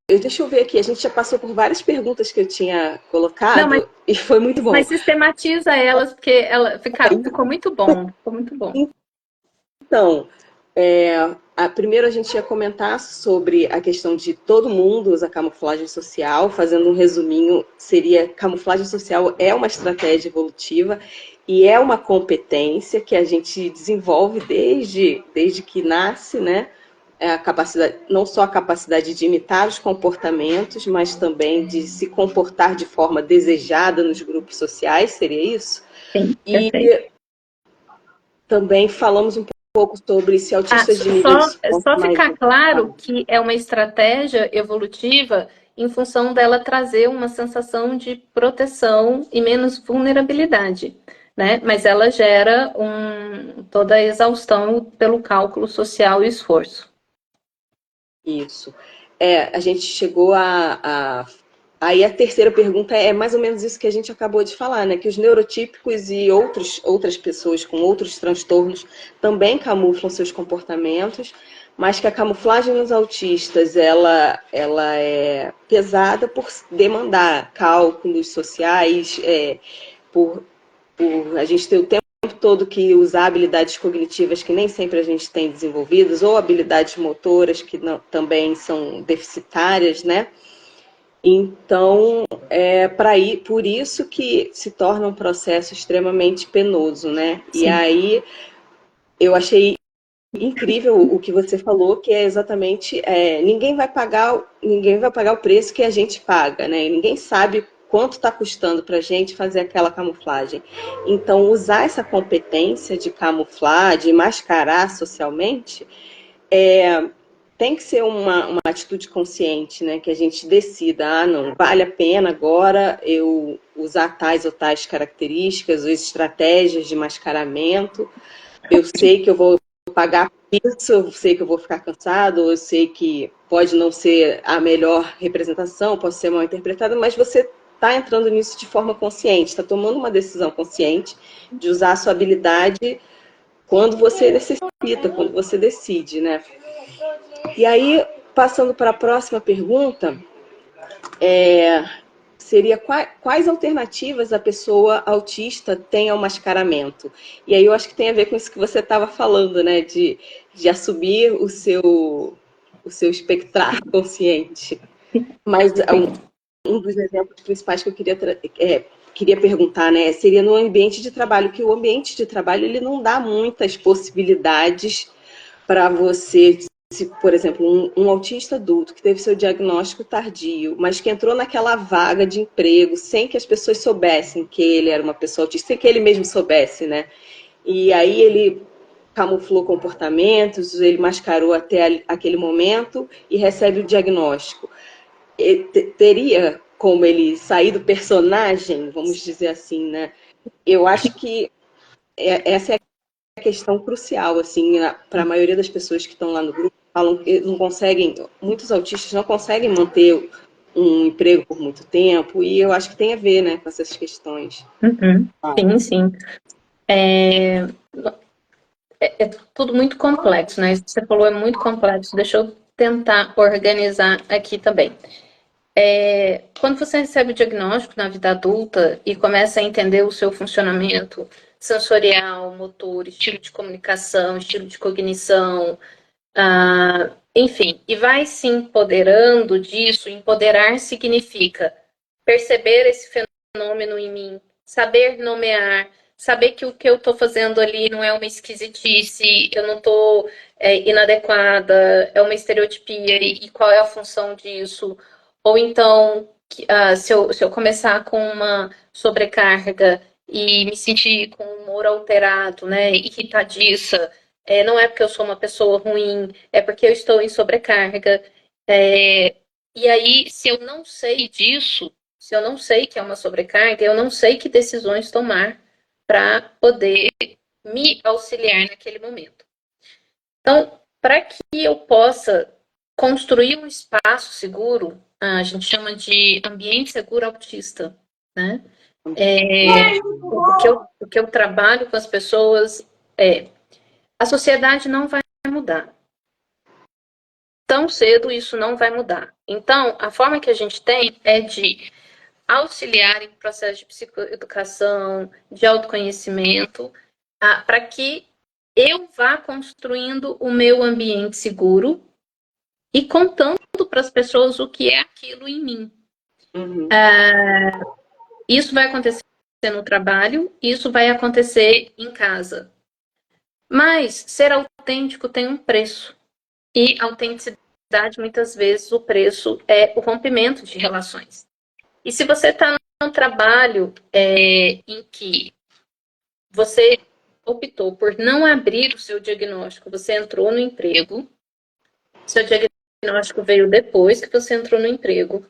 Deixa eu ver aqui, a gente já passou por várias perguntas que eu tinha colocado, e foi muito bom. Mas sistematiza elas, porque ela ficou muito bom. Ficou muito bom. Então, primeiro a gente ia comentar sobre a questão de todo mundo usa camuflagem social. Fazendo um resuminho, seria camuflagem social é uma estratégia evolutiva e é uma competência que a gente desenvolve desde que nasce, né? A capacidade, não só a capacidade de imitar os comportamentos, mas também de se comportar de forma desejada nos grupos sociais, seria isso? Sim, e também falamos um pouco sobre se autistas de níveis... Só ficar claro que é uma estratégia evolutiva em função dela trazer uma sensação de proteção e menos vulnerabilidade, né? Mas ela gera toda a exaustão pelo cálculo social e esforço. Isso. A gente chegou Aí a terceira pergunta é mais ou menos isso que a gente acabou de falar, né? Que os neurotípicos e outras pessoas com outros transtornos também camuflam seus comportamentos, mas que a camuflagem nos autistas ela é pesada por demandar cálculos sociais, por a gente ter o tempo todo que usar habilidades cognitivas que nem sempre a gente tem desenvolvidas, ou habilidades motoras que também são deficitárias, né? Então, por isso que se torna um processo extremamente penoso, né? Sim. E aí, eu achei incrível o que você falou, que é exatamente, ninguém vai pagar o preço que a gente paga, né? Ninguém sabe quanto está custando para a gente fazer aquela camuflagem. Então, usar essa competência de camuflar, de mascarar socialmente, tem que ser uma atitude consciente, né? Que a gente decida, não, vale a pena agora eu usar tais ou tais características, ou estratégias de mascaramento. Eu sei que eu vou pagar isso, eu sei que eu vou ficar cansado, eu sei que pode não ser a melhor representação, pode ser mal interpretada, mas você está entrando nisso de forma consciente, está tomando uma decisão consciente de usar a sua habilidade quando você necessita, quando você decide, né? E aí, passando para a próxima pergunta, seria quais alternativas a pessoa autista tem ao mascaramento? E aí eu acho que tem a ver com isso que você estava falando, né? De assumir o seu espectrar consciente. Mas um dos exemplos principais que eu queria perguntar, né? Seria no ambiente de trabalho, que o ambiente de trabalho ele não dá muitas possibilidades para você... Se, por exemplo, um autista adulto que teve seu diagnóstico tardio, mas que entrou naquela vaga de emprego sem que as pessoas soubessem que ele era uma pessoa autista, sem que ele mesmo soubesse, né? E aí ele camuflou comportamentos, ele mascarou até aquele momento e recebe o diagnóstico. Teria como ele sair do personagem, vamos dizer assim, né? Eu acho que essa é a questão crucial, assim, para a maioria das pessoas que estão lá no grupo, falam que não conseguem, muitos autistas não conseguem manter um emprego por muito tempo, e eu acho que tem a ver, né, com essas questões. Uhum. Sim, sim. É tudo muito complexo, né? Isso que você falou é muito complexo. Deixa eu tentar organizar aqui também. Quando você recebe o diagnóstico na vida adulta e começa a entender o seu funcionamento sensorial, motor, estilo de comunicação, estilo de cognição, enfim, e vai se empoderando disso, empoderar significa perceber esse fenômeno em mim, saber nomear, saber que o que eu estou fazendo ali não é uma esquisitice, eu não estou inadequada, é uma estereotipia, e qual é a função disso? Ou então, se eu começar com uma sobrecarga e me sentir com um humor alterado, né, irritadiça, não é porque eu sou uma pessoa ruim, é porque eu estou em sobrecarga. E aí, se eu não sei disso, se eu não sei que é uma sobrecarga, eu não sei que decisões tomar para poder me auxiliar naquele momento. Então, para que eu possa construir um espaço seguro, a gente chama de ambiente seguro autista, né? O que eu trabalho com as pessoas a sociedade não vai mudar. Tão cedo isso não vai mudar. Então, a forma que a gente tem é de auxiliar em processo de psicoeducação, de autoconhecimento, para que eu vá construindo o meu ambiente seguro e contando para as pessoas o que é aquilo em mim. Uhum. Isso vai acontecer no trabalho, isso vai acontecer em casa. Mas ser autêntico tem um preço. E autenticidade, muitas vezes, o preço é o rompimento de relações. E se você está num trabalho em que você optou por não abrir o seu diagnóstico, você entrou no emprego, seu diagnóstico veio depois que você entrou no emprego,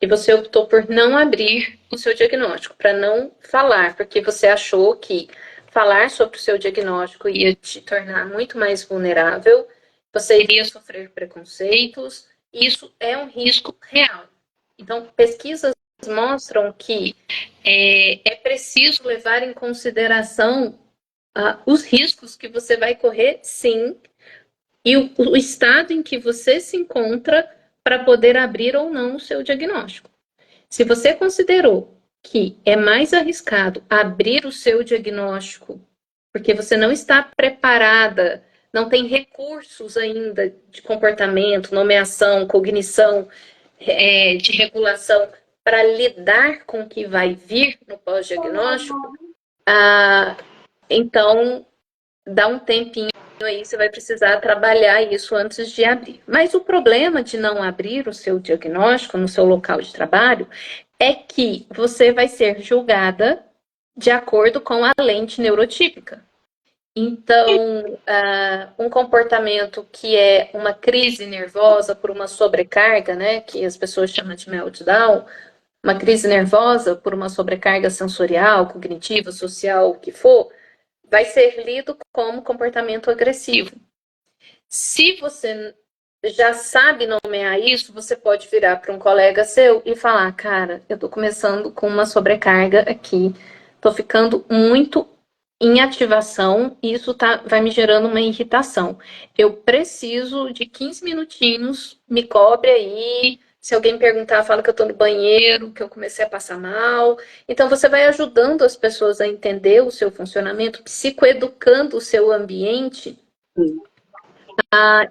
e você optou por não abrir o seu diagnóstico, para não falar, porque você achou que falar sobre o seu diagnóstico ia te tornar muito mais vulnerável, você iria sofrer preconceitos, e isso é um risco real. Então, pesquisas mostram que é preciso levar em consideração os riscos que você vai correr, sim, e o estado em que você se encontra para poder abrir ou não o seu diagnóstico. Se você considerou que é mais arriscado abrir o seu diagnóstico porque você não está preparada, não tem recursos ainda de comportamento, nomeação, cognição, de regulação para lidar com o que vai vir no pós-diagnóstico, então dá um tempinho aí, você vai precisar trabalhar isso antes de abrir. Mas o problema de não abrir o seu diagnóstico no seu local de trabalho é que você vai ser julgada de acordo com a lente neurotípica. Então, um comportamento que é uma crise nervosa por uma sobrecarga, né, que as pessoas chamam de meltdown, uma crise nervosa por uma sobrecarga sensorial, cognitiva, social, o que for, vai ser lido como comportamento agressivo. Se você já sabe nomear isso, você pode virar para um colega seu e falar, cara, eu estou começando com uma sobrecarga aqui, estou ficando muito em ativação e isso vai me gerando uma irritação. Eu preciso de 15 minutinhos, me cobre aí. Se alguém perguntar, fala que eu estou no banheiro, que eu comecei a passar mal. Então, você vai ajudando as pessoas a entender o seu funcionamento, psicoeducando o seu ambiente.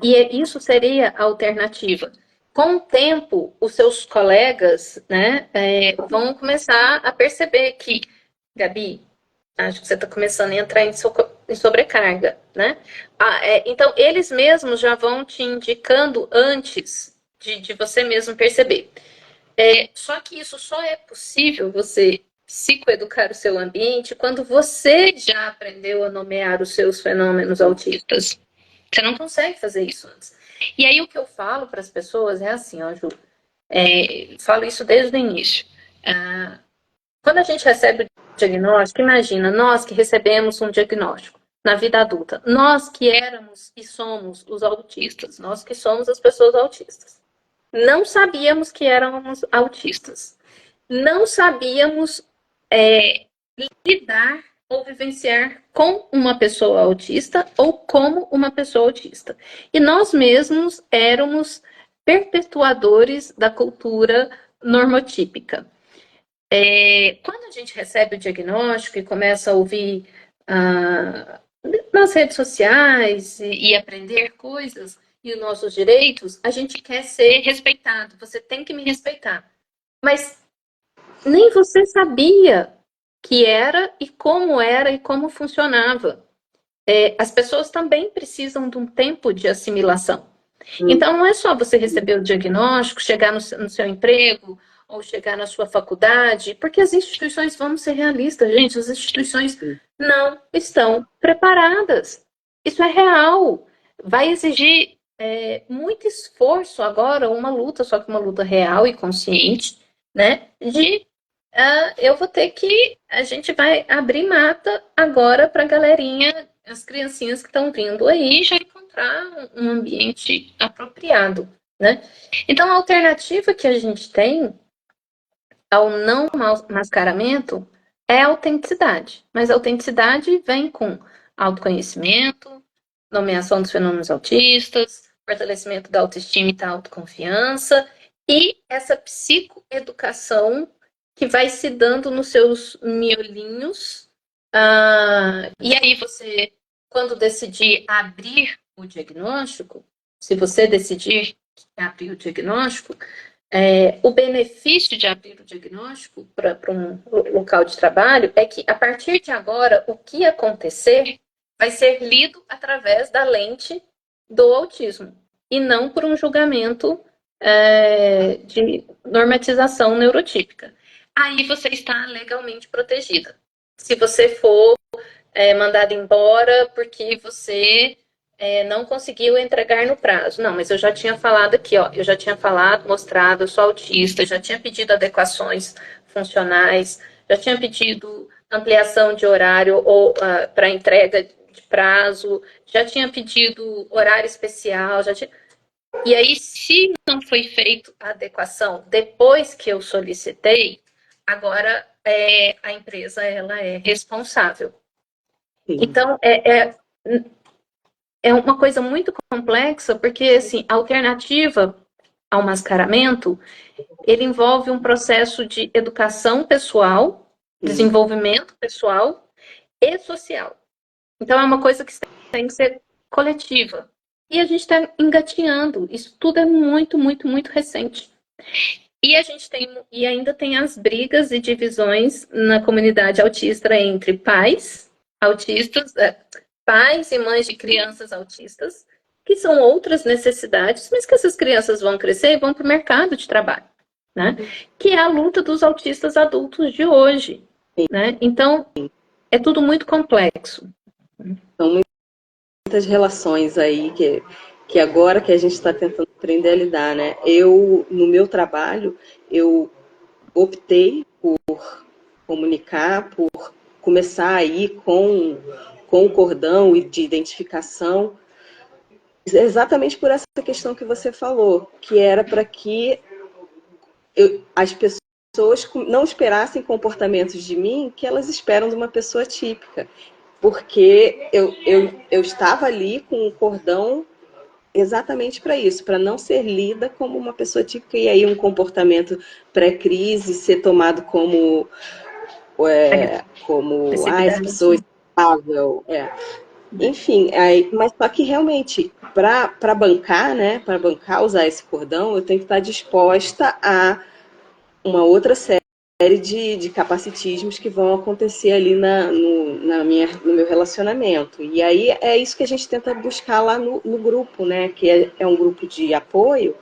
E isso seria a alternativa. Com o tempo, os seus colegas, né, vão começar a perceber que, Gabi, acho que você está começando a entrar em sobrecarga, né? Então, eles mesmos já vão te indicando antes de você mesmo perceber. Só que isso só é possível você psicoeducar o seu ambiente quando você já aprendeu a nomear os seus fenômenos autistas. Você não consegue fazer isso antes. E aí o que eu falo para as pessoas é assim, ó, Ju, falo isso desde o início. Quando a gente recebe diagnóstico, imagina, nós que recebemos um diagnóstico na vida adulta, nós que éramos e somos os autistas, nós que somos as pessoas autistas, não sabíamos que éramos autistas, não sabíamos lidar ou vivenciar com uma pessoa autista ou como uma pessoa autista. E nós mesmos éramos perpetuadores da cultura normotípica. Quando a gente recebe o diagnóstico e começa a ouvir nas redes sociais e aprender coisas e os nossos direitos, a gente quer ser respeitado. Você tem que me respeitar. Mas nem você sabia que era e como funcionava. As pessoas também precisam de um tempo de assimilação. Então, não é só você receber o diagnóstico, chegar no seu emprego ou chegar na sua faculdade, porque as instituições, vamos ser realistas, gente, as instituições não estão preparadas. Isso é real. Vai exigir muito esforço agora, uma luta, só que uma luta real e consciente, né? Eu vou ter que. A gente vai abrir mata agora para a galerinha, as criancinhas que estão vindo aí, já encontrar um ambiente apropriado, né? Então, a alternativa que a gente tem ao não mascaramento é a autenticidade. Mas a autenticidade vem com autoconhecimento, nomeação dos fenômenos autistas, fortalecimento da autoestima e da autoconfiança, e essa psicoeducação que vai se dando nos seus miolinhos. E aí você, quando decidir abrir o diagnóstico, se você decidir abrir o diagnóstico, o benefício de abrir o diagnóstico para um local de trabalho é que, a partir de agora, o que acontecer vai ser lido através da lente do autismo e não por um julgamento de normatização neurotípica. Aí você está legalmente protegida. Se você for mandado embora porque você não conseguiu entregar no prazo. Não, mas eu já tinha falado aqui, ó, eu já tinha falado, mostrado, eu sou autista, já tinha pedido adequações funcionais, já tinha pedido ampliação de horário ou para entrega de prazo, já tinha pedido horário especial, E aí, se não foi feito a adequação depois que eu solicitei, agora a empresa ela é responsável. Sim. Então, é uma coisa muito complexa, porque assim, a alternativa ao mascaramento, ele envolve um processo de educação pessoal, desenvolvimento pessoal e social. Então, é uma coisa que tem que ser coletiva. E a gente está engatinhando. Isso tudo é muito, muito, muito recente. E ainda tem as brigas e divisões na comunidade autista entre pais autistas, pais e mães de crianças autistas, que são outras necessidades, mas que essas crianças vão crescer e vão para o mercado de trabalho, né? Que é a luta dos autistas adultos de hoje, né? Então, é tudo muito complexo. São muitas relações aí que agora que a gente está tentando aprender a lidar, né? No meu trabalho, eu optei por comunicar, por começar aí com o cordão de identificação, exatamente por essa questão que você falou, que era para que as pessoas não esperassem comportamentos de mim que elas esperam de uma pessoa típica, porque eu estava ali com o cordão exatamente para isso, para não ser lida como uma pessoa típica e aí um comportamento pré-crise ser tomado como essa pessoa estável, Enfim, mas só que realmente, para bancar, né, para bancar usar esse cordão, eu tenho que estar disposta a uma outra série de capacitismos que vão acontecer ali no meu relacionamento. E aí é isso que a gente tenta buscar lá no grupo, né, que é um grupo de apoio,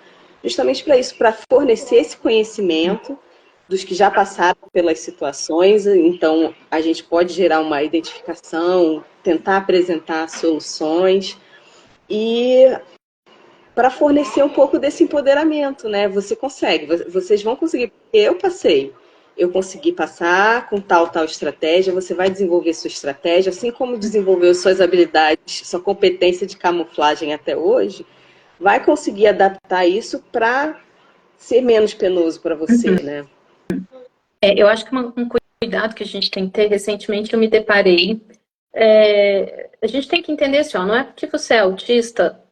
justamente para isso, para fornecer esse conhecimento dos que já passaram pelas situações, então a gente pode gerar uma identificação, tentar apresentar soluções e para fornecer um pouco desse empoderamento, né? Você consegue, vocês vão conseguir, eu passei. eu consegui passar com tal estratégia, você vai desenvolver sua estratégia, assim como desenvolveu suas habilidades, sua competência de camuflagem até hoje, vai conseguir adaptar isso para ser menos penoso para você, né? Eu acho que um cuidado que a gente tem que ter, recentemente eu me deparei, a gente tem que entender assim, ó, não é porque você é autista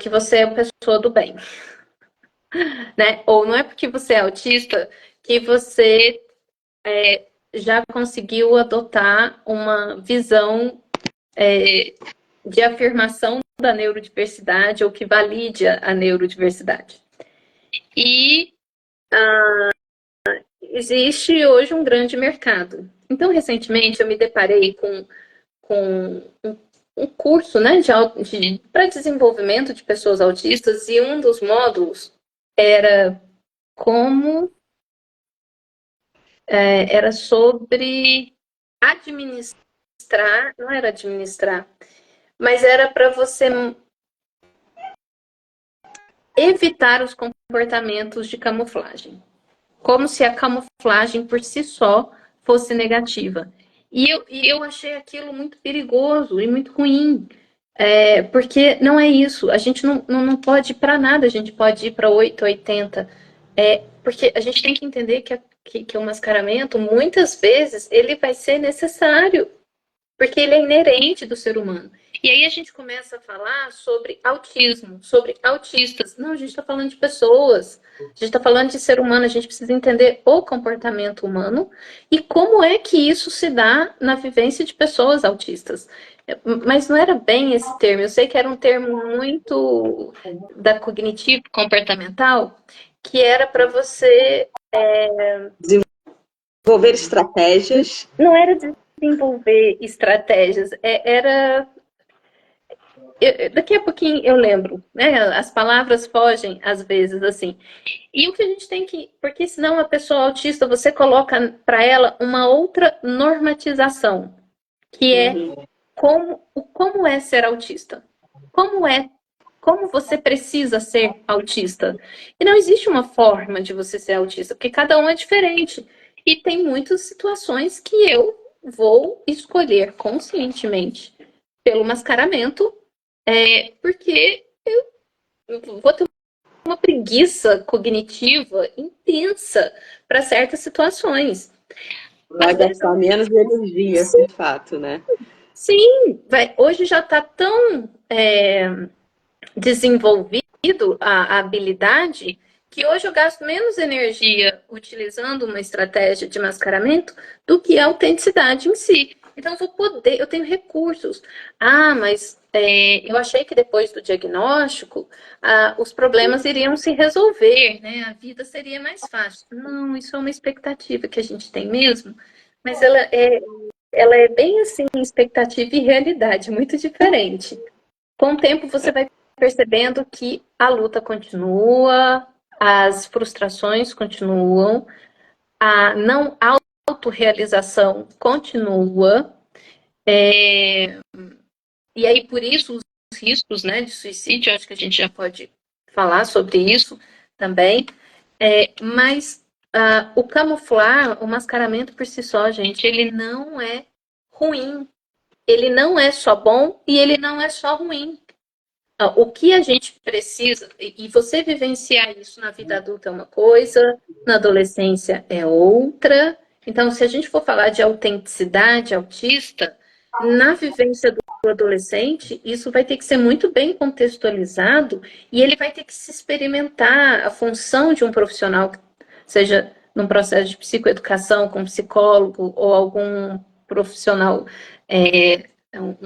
que você é uma pessoa do bem, né? Ou não é porque você é autista que você já conseguiu adotar uma visão de afirmação da neurodiversidade ou que valide a neurodiversidade. E existe hoje um grande mercado. Então, recentemente, eu me deparei com um curso, né, para desenvolvimento de pessoas autistas, e um dos módulos era como era sobre administrar, não era administrar, mas era para você evitar os comportamentos de camuflagem. Como se a camuflagem por si só fosse negativa. E eu achei aquilo muito perigoso e muito ruim. Porque não é isso. A gente não pode ir para nada, a gente pode ir para 880. Porque a gente tem que entender que o mascaramento, muitas vezes, ele vai ser necessário. Porque ele é inerente do ser humano. E aí a gente começa a falar sobre autismo, sobre autistas. Não, a gente está falando de pessoas. A gente está falando de ser humano. A gente precisa entender o comportamento humano e como é que isso se dá na vivência de pessoas autistas. Mas não era bem esse termo. Eu sei que era um termo muito da cognitivo comportamental, que era para você Desenvolver estratégias. não era desenvolver estratégias, era. Daqui a pouquinho eu lembro, né? As palavras fogem às vezes assim. E o que a gente tem que. Porque senão a pessoa autista, você coloca para ela uma outra normatização, que é como é ser autista. Como você precisa ser autista. E não existe uma forma de você ser autista, porque cada um é diferente. E tem muitas situações que eu vou escolher conscientemente pelo mascaramento, porque eu vou ter uma preguiça cognitiva intensa para certas situações. Vai gastar menos energia, de fato, né? Sim, hoje já está tão desenvolvido a habilidade que hoje eu gasto menos energia utilizando uma estratégia de mascaramento do que a autenticidade em si. Então, eu tenho recursos. Mas eu achei que depois do diagnóstico, os problemas iriam se resolver, né? A vida seria mais fácil. Não, isso é uma expectativa que a gente tem mesmo, mas ela é bem assim, expectativa e realidade, muito diferente. Com o tempo, você vai percebendo que a luta continua, as frustrações continuam, a não autorrealização continua, e aí por isso os riscos, né, de suicídio, acho que a gente já pode falar sobre isso também, mas o camuflar, o mascaramento por si só, gente, ele não é ruim, ele não é só bom e ele não é só ruim. O que a gente precisa, e você vivenciar isso na vida adulta é uma coisa, na adolescência é outra. Então, se a gente for falar de autenticidade autista, na vivência do adolescente, isso vai ter que ser muito bem contextualizado e ele vai ter que se experimentar a função de um profissional, seja num processo de psicoeducação com psicólogo ou algum profissional,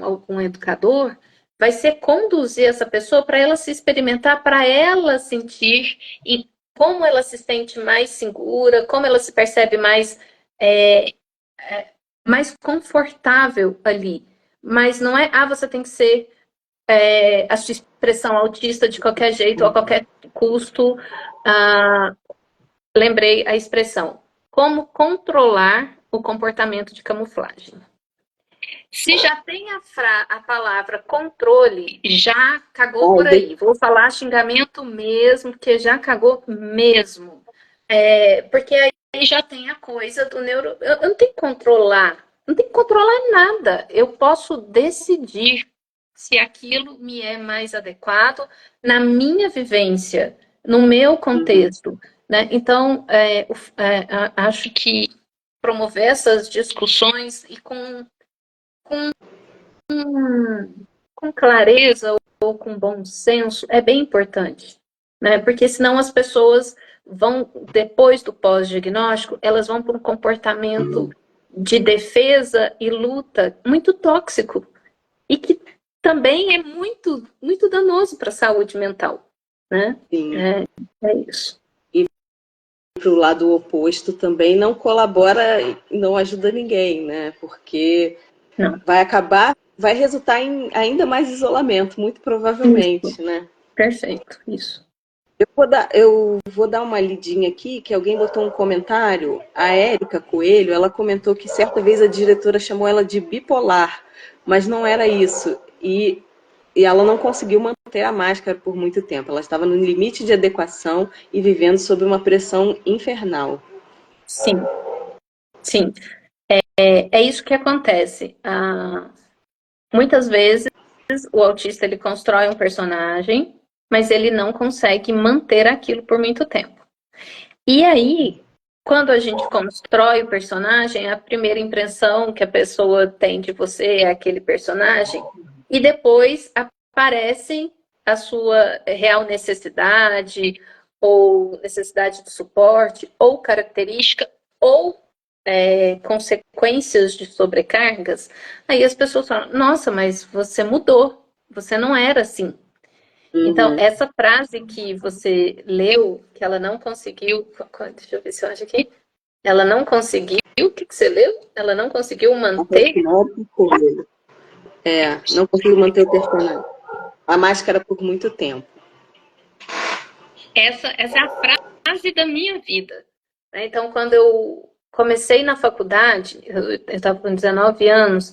algum educador, vai ser conduzir essa pessoa para ela se experimentar, para ela sentir e como ela se sente mais segura, como ela se percebe mais confortável ali. Mas não é, você tem que ser a sua expressão autista de qualquer jeito ou a qualquer custo. Lembrei a expressão. Como controlar o comportamento de camuflagem. Se já tem a palavra controle, já cagou por aí. Vou falar xingamento mesmo, porque já cagou mesmo. Porque aí já tem a coisa do neuro... Eu não tenho que controlar. Não tenho que controlar nada. Eu posso decidir se aquilo me é mais adequado na minha vivência, no meu contexto, né? Então, acho que promover essas discussões e com clareza ou com bom senso é bem importante, né? Porque senão as pessoas vão, depois do pós-diagnóstico, elas vão para um comportamento de defesa e luta muito tóxico e que também é muito, muito danoso para a saúde mental, né? Sim. É isso. E para o lado oposto também não colabora, não ajuda ninguém, né? Porque Não. vai resultar em ainda mais isolamento, muito provavelmente, Isso. né? Perfeito, isso. Eu vou dar uma lidinha aqui, que alguém botou um comentário. A Érica Coelho, ela comentou que certa vez a diretora chamou ela de bipolar, mas não era isso. E ela não conseguiu manter a máscara por muito tempo. Ela estava no limite de adequação e vivendo sob uma pressão infernal. Sim, sim. É isso que acontece. Muitas vezes o autista ele constrói um personagem, mas ele não consegue manter aquilo por muito tempo. E aí, quando a gente constrói o personagem, a primeira impressão que a pessoa tem de você é aquele personagem, e depois aparecem a sua real necessidade, ou necessidade de suporte, ou característica, ou consequências de sobrecargas. Aí as pessoas falam, nossa, mas você mudou, você não era assim. Então, essa frase que você leu, que ela não conseguiu. Deixa eu ver se eu acho aqui. Ela não conseguiu. O que você leu? Ela não conseguiu manter. Não conseguiu manter o personagem. A máscara por muito tempo. Essa é a frase da minha vida. Então, quando eu comecei na faculdade, eu estava com 19 anos,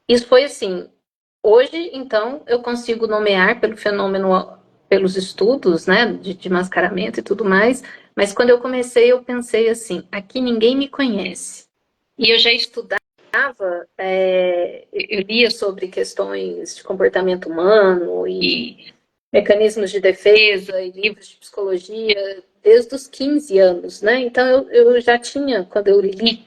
isso foi assim. Hoje, então, eu consigo nomear pelo fenômeno, pelos estudos, né, de mascaramento e tudo mais, mas quando eu comecei, eu pensei assim, aqui ninguém me conhece. E eu já estudava, eu lia sobre questões de comportamento humano e mecanismos de defesa e livros de psicologia desde os 15 anos, né? Então, eu já tinha, quando eu li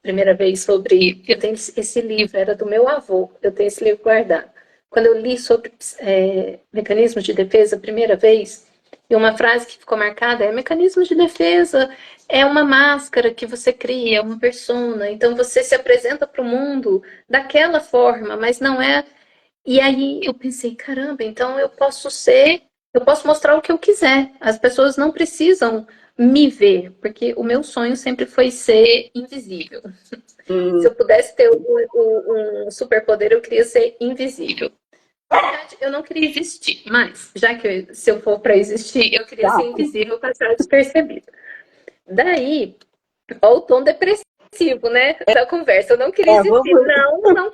primeira vez sobre... Eu tenho esse livro, era do meu avô, eu tenho esse livro guardado. Quando eu li sobre mecanismos de defesa a primeira vez, e uma frase que ficou marcada é: mecanismos de defesa é uma máscara que você cria, uma persona, então você se apresenta para o mundo daquela forma, mas não é... E aí eu pensei, caramba, então eu posso mostrar o que eu quiser, as pessoas não precisam me ver, porque o meu sonho sempre foi ser invisível. Se eu pudesse ter um superpoder, eu queria ser invisível. Na verdade, eu não queria existir, mas já que se eu for para existir, eu queria ser invisível, passar despercebido. Daí, olha o tom depressivo, né, da conversa. Eu não queria existir. Não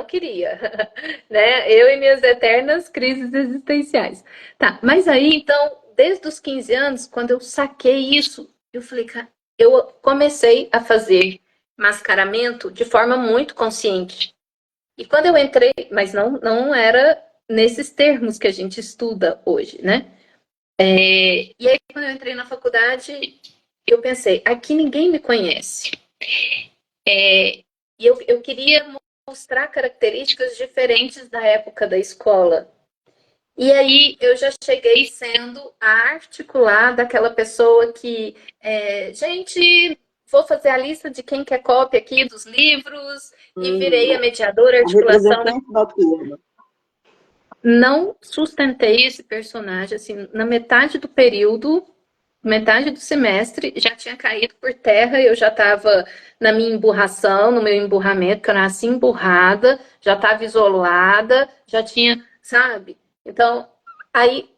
queria. Né? Eu e minhas eternas crises existenciais. Tá, mas aí, então, desde os 15 anos, quando eu saquei isso, eu falei, cara, eu comecei a fazer mascaramento de forma muito consciente. E quando eu entrei, mas não era nesses termos que a gente estuda hoje, né? E aí, quando eu entrei na faculdade, eu pensei, aqui ninguém me conhece. E eu queria mostrar características diferentes da época da escola. E aí eu já cheguei sendo a articular daquela pessoa que, gente, vou fazer a lista de quem quer cópia aqui dos livros, e virei a mediadora, a articulação. Não sustentei esse personagem, assim, na metade do período, metade do semestre, já tinha caído por terra, eu já estava na minha emburração, no meu emburramento, que eu nasci emburrada, já estava isolada, já tinha, sabe? Então, aí,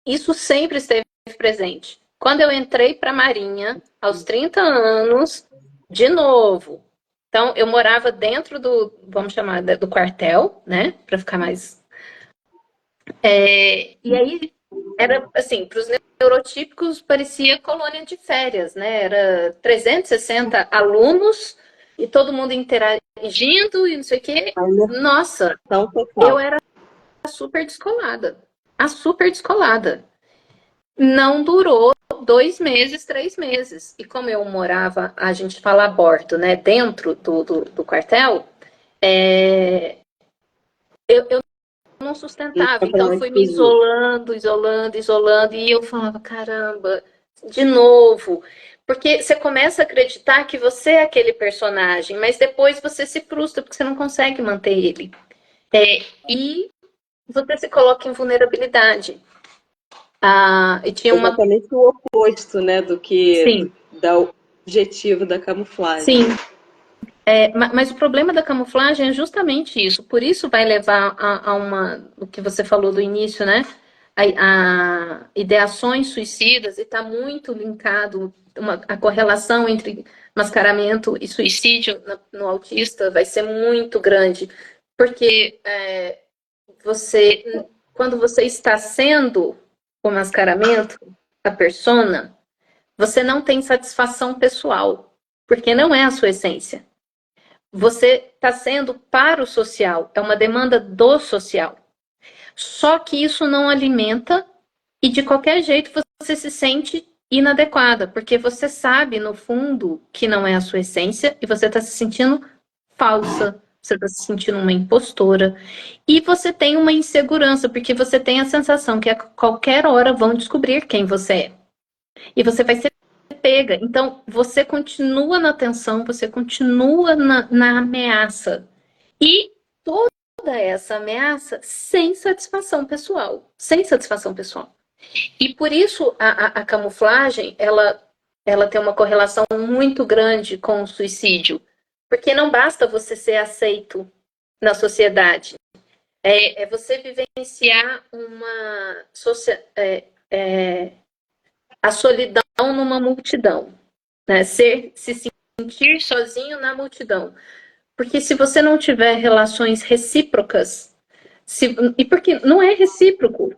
isso sempre esteve presente. Quando eu entrei para a Marinha, aos 30 anos, de novo. Então, eu morava dentro do, vamos chamar, do quartel, né? Para ficar mais... E aí, era assim, para os neurotípicos parecia colônia de férias, né? Era 360 alunos e todo mundo interagindo e não sei o quê. Nossa, eu era super descolada. A super descolada. Não durou 2 meses, 3 meses. E como eu morava, a gente fala aborto, né? Dentro do quartel, eu não sustentava. Então, eu fui me isolando, isolando, isolando. E eu falava, caramba, de novo. Porque você começa a acreditar que você é aquele personagem, mas depois você se frustra porque você não consegue manter ele. E você se coloca em vulnerabilidade. E tinha exatamente o oposto, né, do que Sim. do objetivo da camuflagem. Sim. Mas o problema da camuflagem é justamente isso. Por isso vai levar o que você falou do início, né? A ideações suicidas, e está muito linkado a correlação entre mascaramento e suicídio no autista vai ser muito grande. Porque quando você está sendo o mascaramento, a persona, você não tem satisfação pessoal, porque não é a sua essência. Você está sendo para o social, é uma demanda do social. Só que isso não alimenta e de qualquer jeito você se sente inadequada, porque você sabe no fundo que não é a sua essência e você está se sentindo falsa, você está se sentindo uma impostora e você tem uma insegurança, porque você tem a sensação que a qualquer hora vão descobrir quem você é. E você vai ser pega. Então, você continua na tensão, você continua na ameaça. E toda essa ameaça sem satisfação pessoal. Sem satisfação pessoal. E por isso a camuflagem, ela tem uma correlação muito grande com o suicídio. Porque não basta você ser aceito na sociedade. É você vivenciar a solidão numa multidão. Né? Se sentir sozinho na multidão. Porque se você não tiver relações recíprocas, e porque não é recíproco.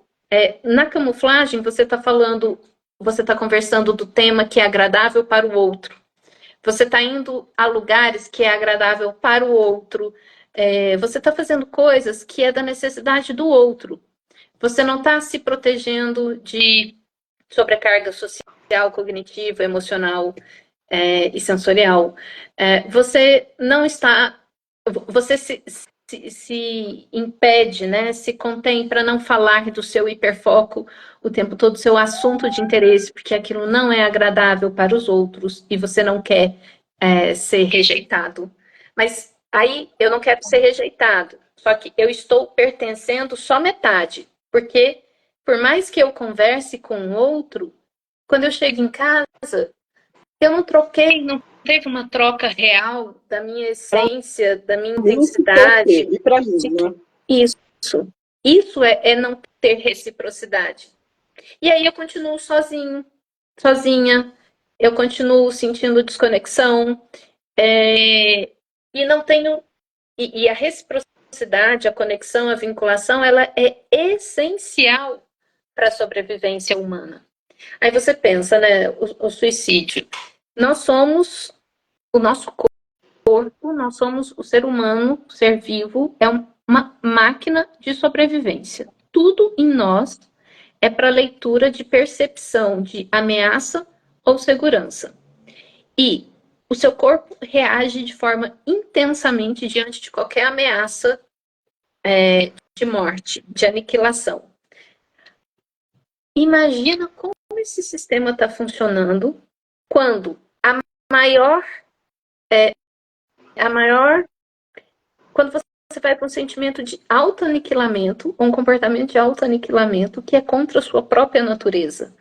Na camuflagem, você está falando, você está conversando do tema que é agradável para o outro. Você está indo a lugares que é agradável para o outro. Você está fazendo coisas que é da necessidade do outro. Você não está se protegendo de sobrecarga social, cognitiva, emocional e sensorial. Você não está. Você se impede, né? Se contém para não falar do seu hiperfoco o tempo todo, do seu assunto de interesse, porque aquilo não é agradável para os outros e você não quer ser rejeitado. Mas aí eu não quero ser rejeitado, só que eu estou pertencendo só metade, porque por mais que eu converse com o outro, quando eu chego em casa, eu não troquei, não teve uma troca real da minha essência, da minha intensidade. E para mim, né? Isso. Isso é não ter reciprocidade. E aí eu continuo sozinha, eu continuo sentindo desconexão, e não tenho. E a reciprocidade, a conexão, a vinculação, ela é essencial para a sobrevivência humana. Aí você pensa, né, o suicídio. Nós somos o nosso corpo, nós somos o ser humano, o ser vivo, é uma máquina de sobrevivência. Tudo em nós é para leitura de percepção de ameaça ou segurança. E o seu corpo reage de forma intensamente diante de qualquer ameaça de morte, de aniquilação. Imagina como esse sistema está funcionando quando maior quando você vai para um sentimento de autoaniquilamento, um comportamento de autoaniquilamento que é contra a sua própria natureza.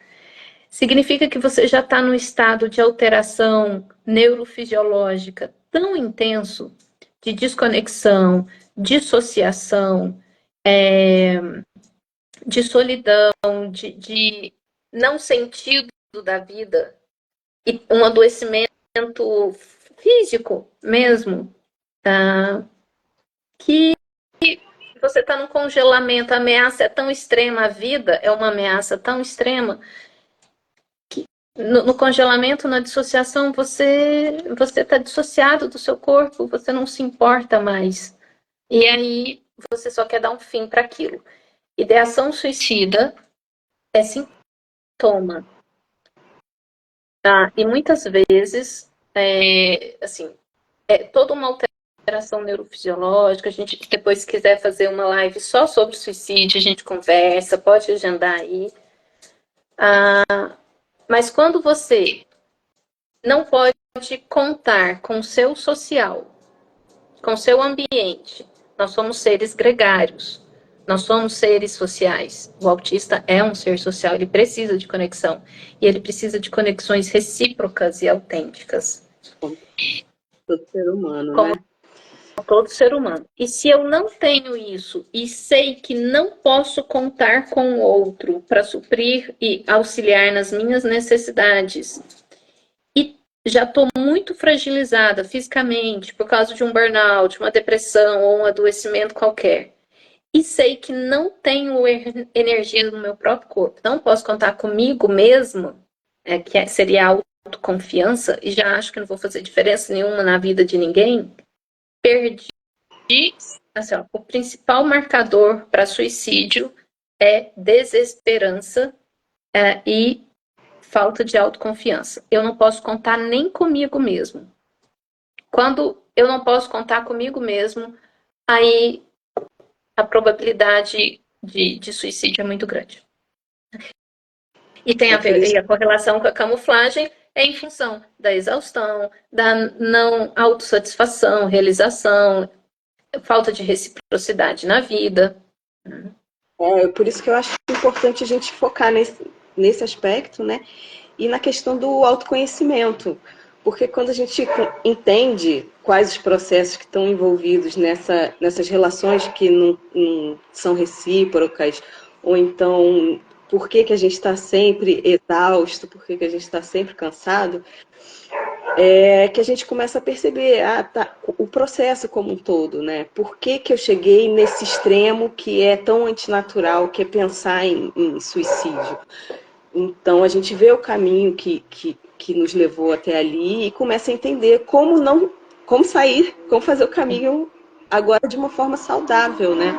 Significa que você já está num estado de alteração neurofisiológica tão intenso, de desconexão, dissociação, de solidão, de não sentido da vida, e um adoecimento físico mesmo, tá? Que você está num congelamento, a ameaça é tão extrema, a vida é uma ameaça tão extrema que no congelamento, na dissociação, você está dissociado do seu corpo, você não se importa mais. E aí você só quer dar um fim para aquilo. Ideação suicida é sintoma. Tá? E muitas vezes, assim, é toda uma alteração neurofisiológica. A gente, depois, se quiser fazer uma live só sobre suicídio, a gente conversa, pode agendar aí. Mas quando você não pode contar com o seu social, com o seu ambiente, nós somos seres gregários, nós somos seres sociais. O autista é um ser social, ele precisa de conexão. E ele precisa de conexões recíprocas e autênticas. Todo ser humano, como né? todo ser humano. E se eu não tenho isso e sei que não posso contar com o outro para suprir e auxiliar nas minhas necessidades, e já estou muito fragilizada fisicamente por causa de um burnout, uma depressão ou um adoecimento qualquer, e sei que não tenho energia no meu próprio corpo, não posso contar comigo mesmo, que seria a autoconfiança, e já acho que não vou fazer diferença nenhuma na vida de ninguém, perdi. Assim, ó, o principal marcador para suicídio é desesperança e falta de autoconfiança. Eu não posso contar nem comigo mesmo. Quando eu não posso contar comigo mesmo, aí a probabilidade de suicídio é muito grande. E tem a ver, e a correlação com a camuflagem é em função da exaustão, da não autossatisfação, realização, falta de reciprocidade na vida. Por isso que eu acho importante a gente focar nesse aspecto, né? E na questão do autoconhecimento. Porque quando a gente entende quais os processos que estão envolvidos nessas relações que não são recíprocas, ou então por que a gente está sempre exausto, por que a gente está sempre cansado, que a gente começa a perceber o processo como um todo, né? Por que eu cheguei nesse extremo que é tão antinatural, que é pensar em suicídio? Então, a gente vê o caminho que nos levou até ali e começa a entender como sair, como fazer o caminho agora de uma forma saudável, né?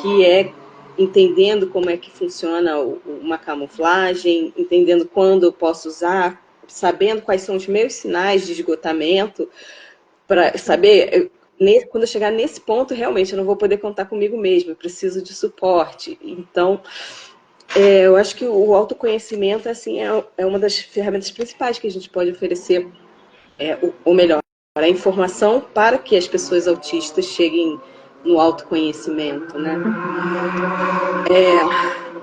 Que é entendendo como é que funciona uma camuflagem, entendendo quando eu posso usar, sabendo quais são os meus sinais de esgotamento, para saber, quando eu chegar nesse ponto, realmente eu não vou poder contar comigo mesmo, eu preciso de suporte. Então, eu acho que o autoconhecimento assim, é uma das ferramentas principais que a gente pode oferecer, ou melhor, a informação para que as pessoas autistas cheguem no autoconhecimento, né?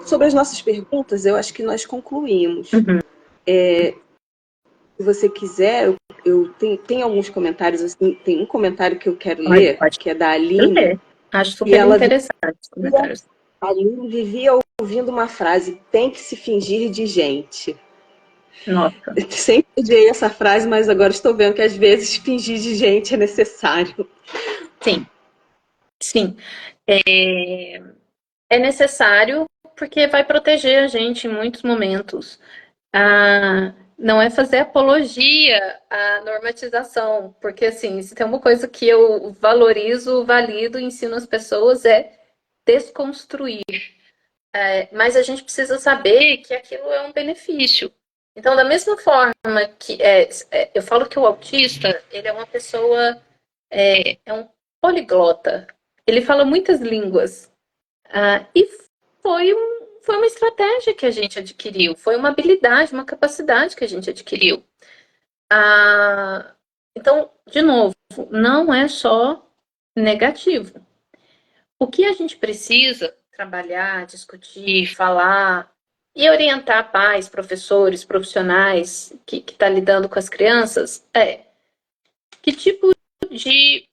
Sobre as nossas perguntas, eu acho que nós concluímos. Uhum. Se você quiser, eu tenho alguns comentários, assim, tem um comentário que eu quero ler, que é da Aline. Acho super interessante os comentários. A Aline vivia ouvindo uma frase: tem que se fingir de gente. Nossa. Eu sempre odiei essa frase, mas agora estou vendo que às vezes fingir de gente é necessário. Sim. Sim. É necessário porque vai proteger a gente em muitos momentos. Não é fazer apologia à normatização, porque assim, se tem uma coisa que eu valorizo, valido, ensino as pessoas é desconstruir. Mas a gente precisa saber que aquilo é um benefício. Então, da mesma forma que eu falo que o autista, ele é uma pessoa, é um poliglota. Ele fala muitas línguas. E foi uma estratégia que a gente adquiriu, foi uma habilidade, uma capacidade que a gente adquiriu. Então, de novo, não é só negativo. O que a gente precisa trabalhar, discutir, falar e orientar pais, professores, profissionais que estão lidando com as crianças que tipo de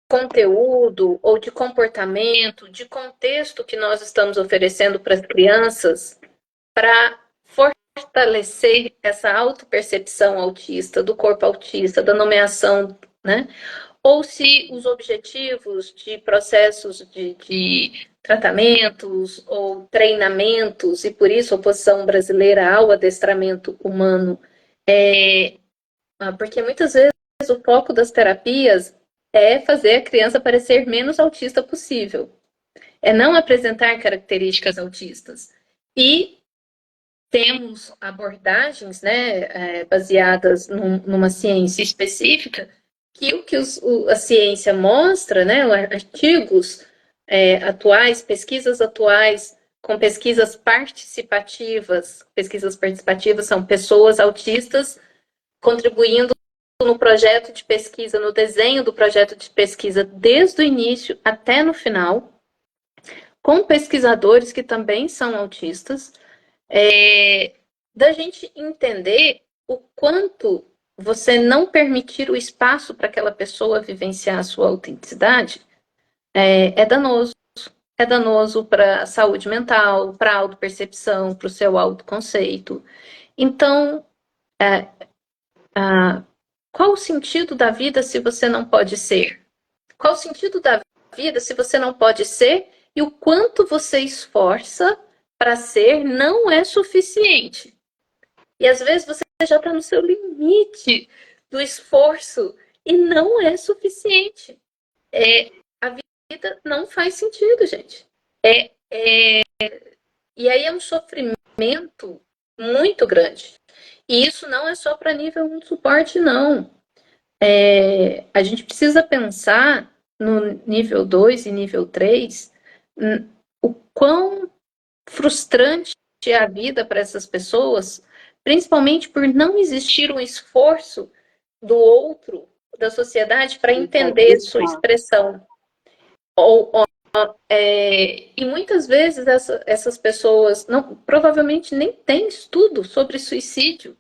conteúdo ou de comportamento, de contexto que nós estamos oferecendo para as crianças para fortalecer essa autopercepção autista, do corpo autista, da nomeação, né? ou se os objetivos de processos de tratamentos ou treinamentos, e por isso a oposição brasileira ao adestramento humano, porque muitas vezes o foco das terapias é fazer a criança parecer menos autista possível, é não apresentar características autistas. E temos abordagens, né, baseadas numa ciência específica, que o que a ciência mostra, né, artigos atuais, pesquisas atuais, com pesquisas participativas são pessoas autistas contribuindo no projeto de pesquisa, no desenho do projeto de pesquisa, desde o início até no final, com pesquisadores que também são autistas, da gente entender o quanto você não permitir o espaço para aquela pessoa vivenciar a sua autenticidade é danoso. É danoso para a saúde mental, para a autopercepção, para o seu autoconceito. Então, qual o sentido da vida se você não pode ser? Qual o sentido da vida se você não pode ser? E o quanto você esforça para ser não é suficiente. E às vezes você já está no seu limite do esforço e não é suficiente. A vida não faz sentido, gente. E aí é um sofrimento muito grande. E isso não é só para nível 1 de suporte, não. A gente precisa pensar no nível 2 e nível 3 o quão frustrante é a vida para essas pessoas, principalmente por não existir um esforço do outro, da sociedade, para entender sua expressão. E muitas vezes essas pessoas provavelmente nem têm estudo sobre suicídio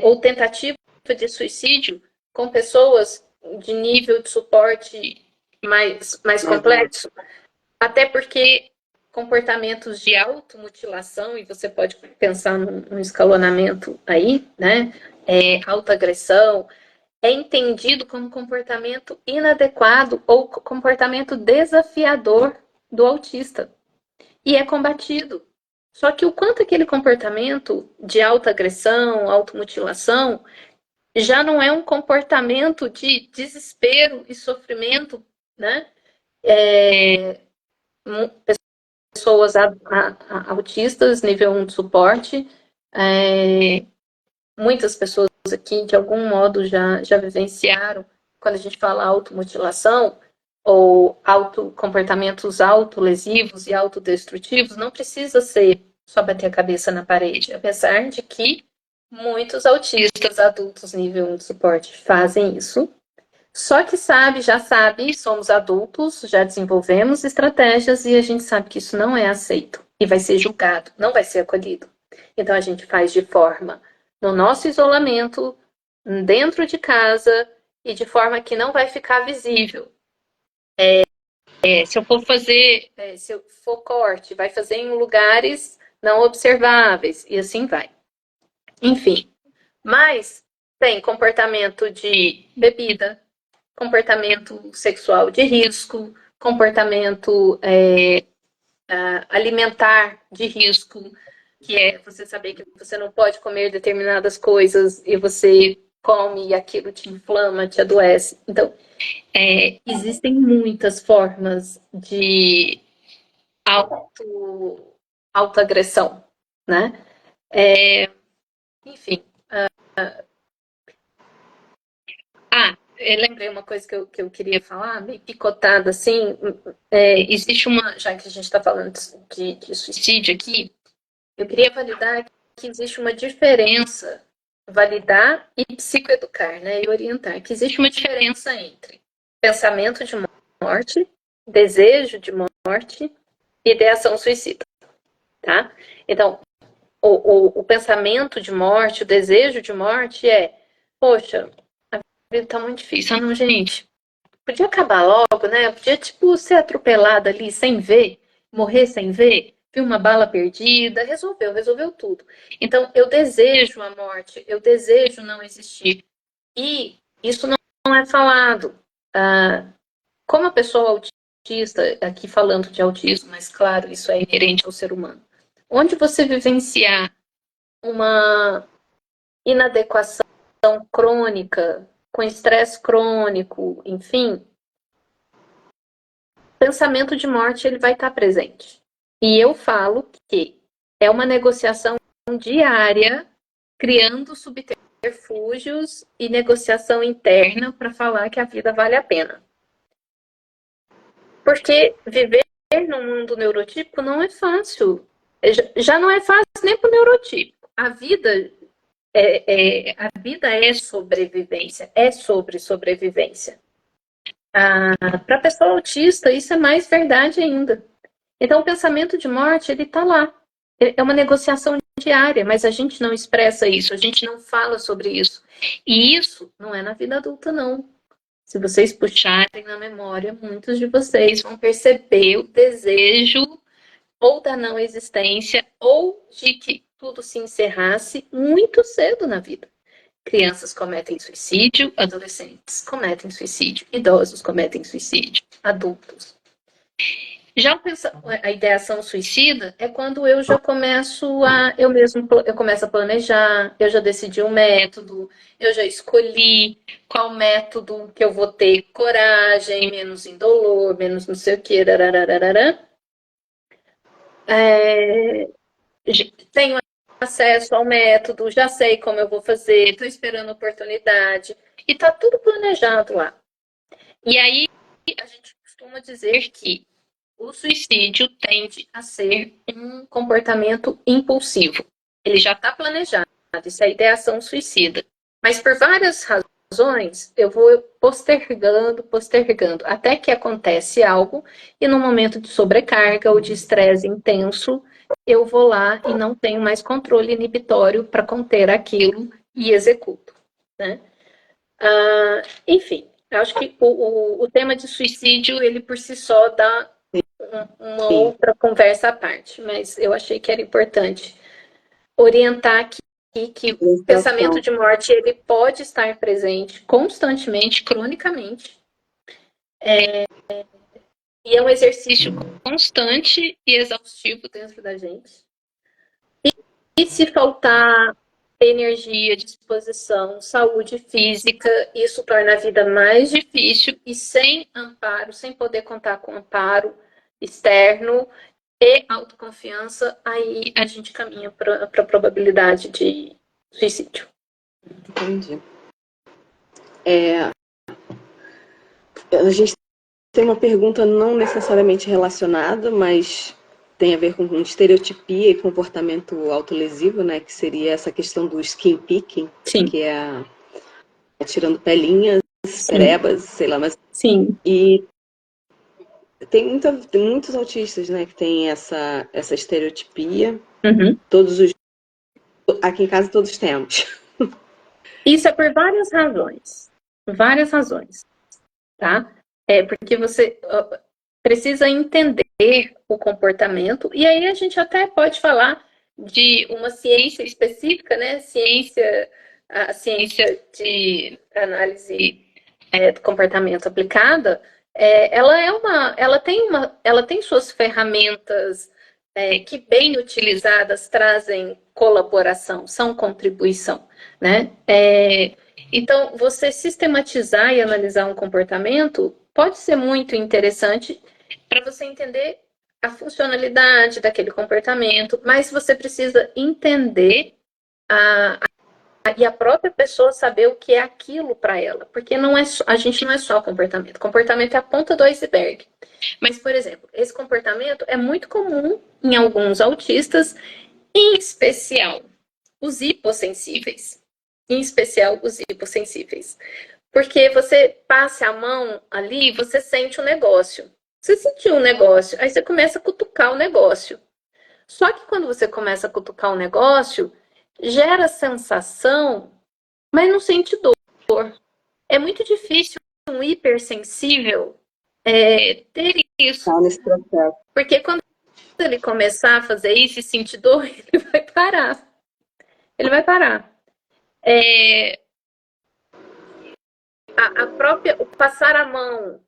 ou tentativa de suicídio com pessoas de nível de suporte mais complexo. Até porque comportamentos de automutilação, e você pode pensar num escalonamento aí, né? Autoagressão, é entendido como comportamento inadequado ou comportamento desafiador do autista. E é combatido. Só que o quanto aquele comportamento de autoagressão, automutilação, já não é um comportamento de desespero e sofrimento, né? Pessoas autistas, nível 1 de suporte, muitas pessoas aqui, de algum modo, já vivenciaram, quando a gente fala automutilação, ou comportamentos autolesivos e autodestrutivos, não precisa ser só bater a cabeça na parede, apesar de que muitos autistas adultos nível 1 de suporte fazem isso. Só que já sabe, somos adultos, já desenvolvemos estratégias e a gente sabe que isso não é aceito e vai ser julgado, não vai ser acolhido. Então a gente faz de forma, no nosso isolamento, dentro de casa e de forma que não vai ficar visível. Se eu for corte, vai fazer em lugares não observáveis e assim vai. Enfim, mas tem comportamento de bebida, comportamento sexual de risco, comportamento alimentar de risco, que é você saber que você não pode comer determinadas coisas e você come e aquilo te inflama, te adoece. Então, existem muitas formas de autoagressão, né? Enfim. Eu lembrei uma coisa que eu queria falar, meio picotada, assim. Existe já que a gente está falando de suicídio aqui, eu queria validar que existe uma diferença, validar e psicoeducar, né, e orientar, que existe uma diferença entre pensamento de morte, desejo de morte e ideação suicida, tá? Então, o pensamento de morte, o desejo de morte poxa, a vida tá muito difícil. Não, gente, podia acabar logo, né? Podia, ser atropelada ali sem ver, morrer sem ver, viu uma bala perdida, resolveu tudo. Então, eu desejo a morte, eu desejo não existir. E isso não é falado. Como a pessoa autista, aqui falando de autismo, mas claro, isso é inerente ao ser humano. Onde você vivenciar uma inadequação crônica, com estresse crônico, enfim, pensamento de morte ele vai estar presente. E eu falo que é uma negociação diária, criando subterfúgios e negociação interna para falar que a vida vale a pena. Porque viver num mundo neurotípico não é fácil. Já não é fácil nem para o neurotípico. A vida é sobrevivência, é sobre sobrevivência. Para a pessoa autista, isso é mais verdade ainda. Então, o pensamento de morte, ele está lá. É uma negociação diária, mas a gente não expressa isso, a gente não fala sobre isso. E isso não é na vida adulta, não. Se vocês puxarem na memória, muitos de vocês vão perceber o desejo ou da não existência ou de que tudo se encerrasse muito cedo na vida. Crianças cometem suicídio, adolescentes cometem suicídio, idosos cometem suicídio, adultos. Já a ideação suicida é quando eu já começo eu começo a planejar, eu já decidi um método, eu já escolhi qual método que eu vou ter coragem, menos indolor, menos não sei o que, tenho acesso ao método, já sei como eu vou fazer, estou esperando a oportunidade, e está tudo planejado lá. E aí a gente costuma dizer que o suicídio tende a ser um comportamento impulsivo. Ele já está planejado, isso é ideação suicida. Mas por várias razões, eu vou postergando, até que acontece algo e no momento de sobrecarga ou de estresse intenso, eu vou lá e não tenho mais controle inibitório para conter aquilo e executo. Né? Enfim, eu acho que o tema de suicídio, ele por si só dá uma outra conversa à parte, mas eu achei que era importante orientar aqui que o pensamento de morte ele pode estar presente constantemente, cronicamente, e é um exercício constante e exaustivo dentro da gente. E se faltar energia, disposição, saúde física, isso torna a vida mais difícil e sem amparo, sem poder contar com amparo externo e autoconfiança, aí a gente caminha para a probabilidade de suicídio. Entendi. A gente tem uma pergunta não necessariamente relacionada, mas tem a ver com estereotipia e comportamento autolesivo, né? Que seria essa questão do skin picking, Sim. Que é tirando pelinhas, perebas, sei lá, mas... Sim. E tem muitos autistas, né, que tem essa estereotipia. Uhum. Aqui em casa todos temos. Isso é por várias razões. Várias razões. Tá? Porque você precisa entender o comportamento, e aí a gente até pode falar de uma ciência específica, né? A ciência de análise do comportamento aplicada, ela tem suas ferramentas que bem utilizadas trazem colaboração, são contribuição, né? Então, você sistematizar e analisar um comportamento pode ser muito interessante para você entender a funcionalidade daquele comportamento, mas você precisa entender e a própria pessoa saber o que é aquilo para ela, porque a gente não é só comportamento. Comportamento é a ponta do iceberg. Mas, por exemplo, esse comportamento é muito comum em alguns autistas, em especial os hipossensíveis. Em especial os hipossensíveis. Porque você passa a mão ali, você sente o negócio. Você sentiu um negócio, aí você começa a cutucar o negócio. Só que quando você começa a cutucar o negócio, gera sensação, mas não sente dor. É muito difícil um hipersensível ter isso. Nesse processo. Porque quando ele começar a fazer isso e sentir dor, ele vai parar. Ele vai parar. a própria, o passar a mão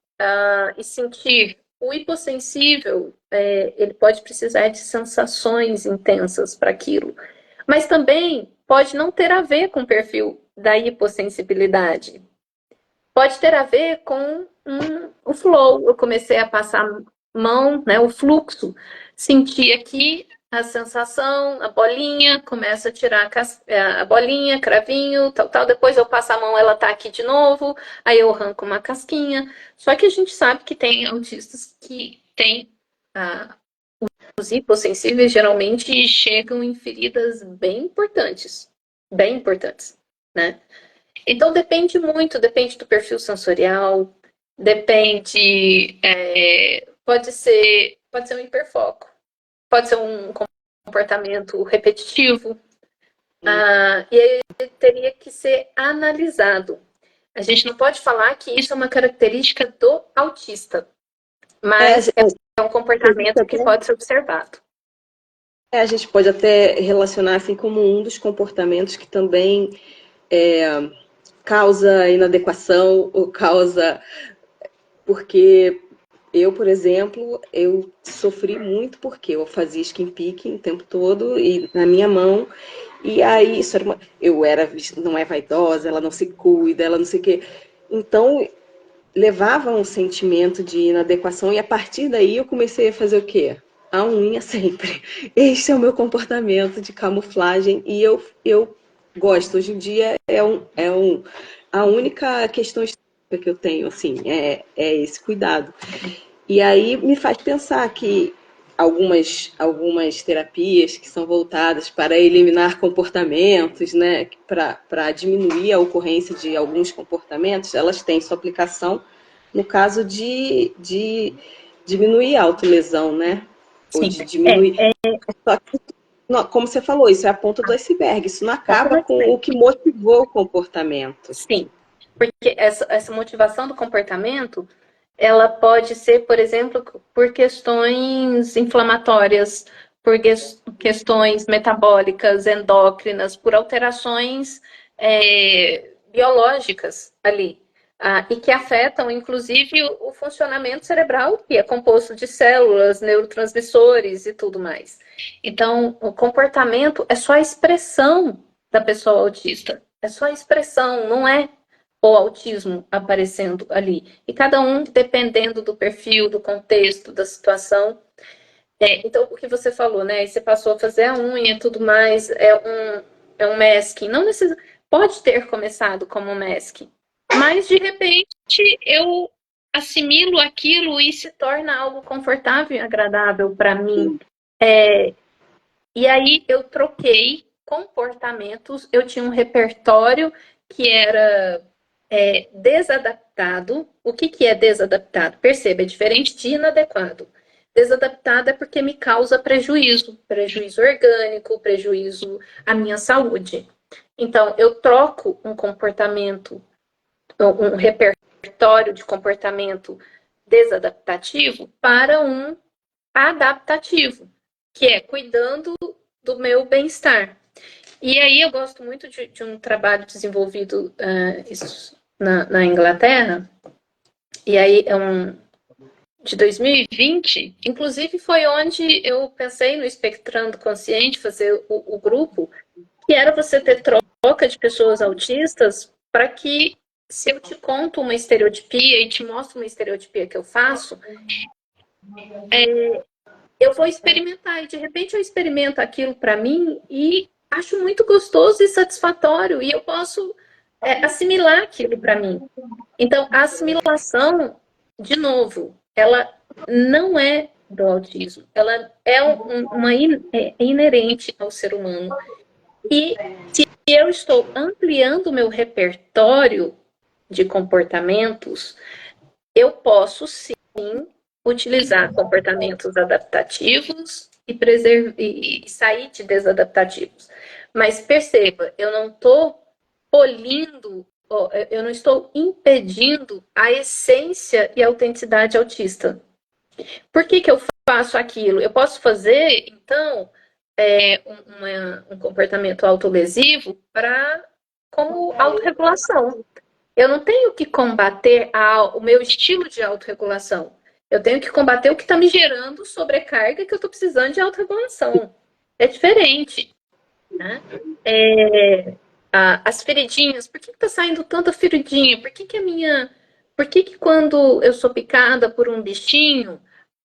e sentir. O hipossensível, ele pode precisar de sensações intensas para aquilo. Mas também pode não ter a ver com o perfil da hipossensibilidade. Pode ter a ver com o flow. Eu comecei a passar mão, né, o fluxo. Senti aqui a sensação, a bolinha, começa a tirar a bolinha, cravinho, tal, tal. Depois eu passo a mão, ela tá aqui de novo. Aí eu arranco uma casquinha. Só que a gente sabe que tem autistas que têm os hipossensíveis geralmente chegam em feridas bem importantes, né? Então depende muito, depende do perfil sensorial, depende, pode ser um hiperfoco, pode ser um comportamento repetitivo, e aí teria que ser analisado. A gente não pode falar que isso é uma característica do autista, mas é um comportamento que pode ser observado. A gente pode até relacionar assim como um dos comportamentos que também causa inadequação ou causa... Porque eu, por exemplo, eu sofri muito porque eu fazia skin picking o tempo todo e na minha mão. E aí, isso era não é vaidosa, ela não se cuida, ela não sei o quê. Então, levava um sentimento de inadequação e a partir daí eu comecei a fazer o quê? A unha sempre. Este é o meu comportamento de camuflagem e eu gosto. Hoje em dia a única questão que eu tenho, assim, é esse cuidado. E aí me faz pensar que algumas terapias que são voltadas para eliminar comportamentos, né, para diminuir a ocorrência de alguns comportamentos, elas têm sua aplicação no caso de diminuir a autolesão, né? Sim. Ou de diminuir. Só que, como você falou, isso é a ponta do iceberg, isso não acaba com o que motivou o comportamento. Sim, porque essa motivação do comportamento, ela pode ser, por exemplo, por questões inflamatórias, por questões metabólicas, endócrinas, por alterações biológicas ali, e que afetam, inclusive, o funcionamento cerebral, que é composto de células, neurotransmissores e tudo mais. Então, o comportamento é só a expressão da pessoa autista. É só a expressão, não é o autismo aparecendo ali. E cada um, dependendo do perfil, do contexto, da situação. Então, o que você falou, né? Você passou a fazer a unha e tudo mais, é um masking. Não necessariamente. Pode ter começado como masking, mas de repente eu assimilo aquilo e se torna algo confortável e agradável para mim. E aí eu troquei comportamentos, eu tinha um repertório que era desadaptado. O que é desadaptado? Perceba, é diferente de inadequado. Desadaptado é porque me causa prejuízo orgânico, prejuízo à minha saúde. Então, eu troco um comportamento, um repertório de comportamento desadaptativo para um adaptativo, que é cuidando do meu bem-estar. E aí eu gosto muito de um trabalho desenvolvido na Inglaterra, e aí de 2020, inclusive foi onde eu pensei no Espectrando Consciente, fazer o grupo, que era você ter troca de pessoas autistas para que, se eu te conto uma estereotipia e te mostro uma estereotipia que eu faço, eu vou experimentar, e de repente eu experimento aquilo para mim e acho muito gostoso e satisfatório, e eu posso assimilar aquilo para mim. Então, a assimilação, de novo, ela não é do autismo, ela é inerente ao ser humano. E se eu estou ampliando o meu repertório de comportamentos, eu posso sim utilizar comportamentos adaptativos e sair de desadaptativos. Mas perceba, eu não estou polindo, eu não estou impedindo a essência e a autenticidade autista. Por que eu faço aquilo? Eu posso fazer, então, um comportamento autolesivo como autorregulação. Eu não tenho que combater o meu estilo de autorregulação. Eu tenho que combater o que está me gerando sobrecarga que eu estou precisando de autorregulação. É diferente, né? As feridinhas, por que está saindo tanta feridinha? Por que quando eu sou picada por um bichinho,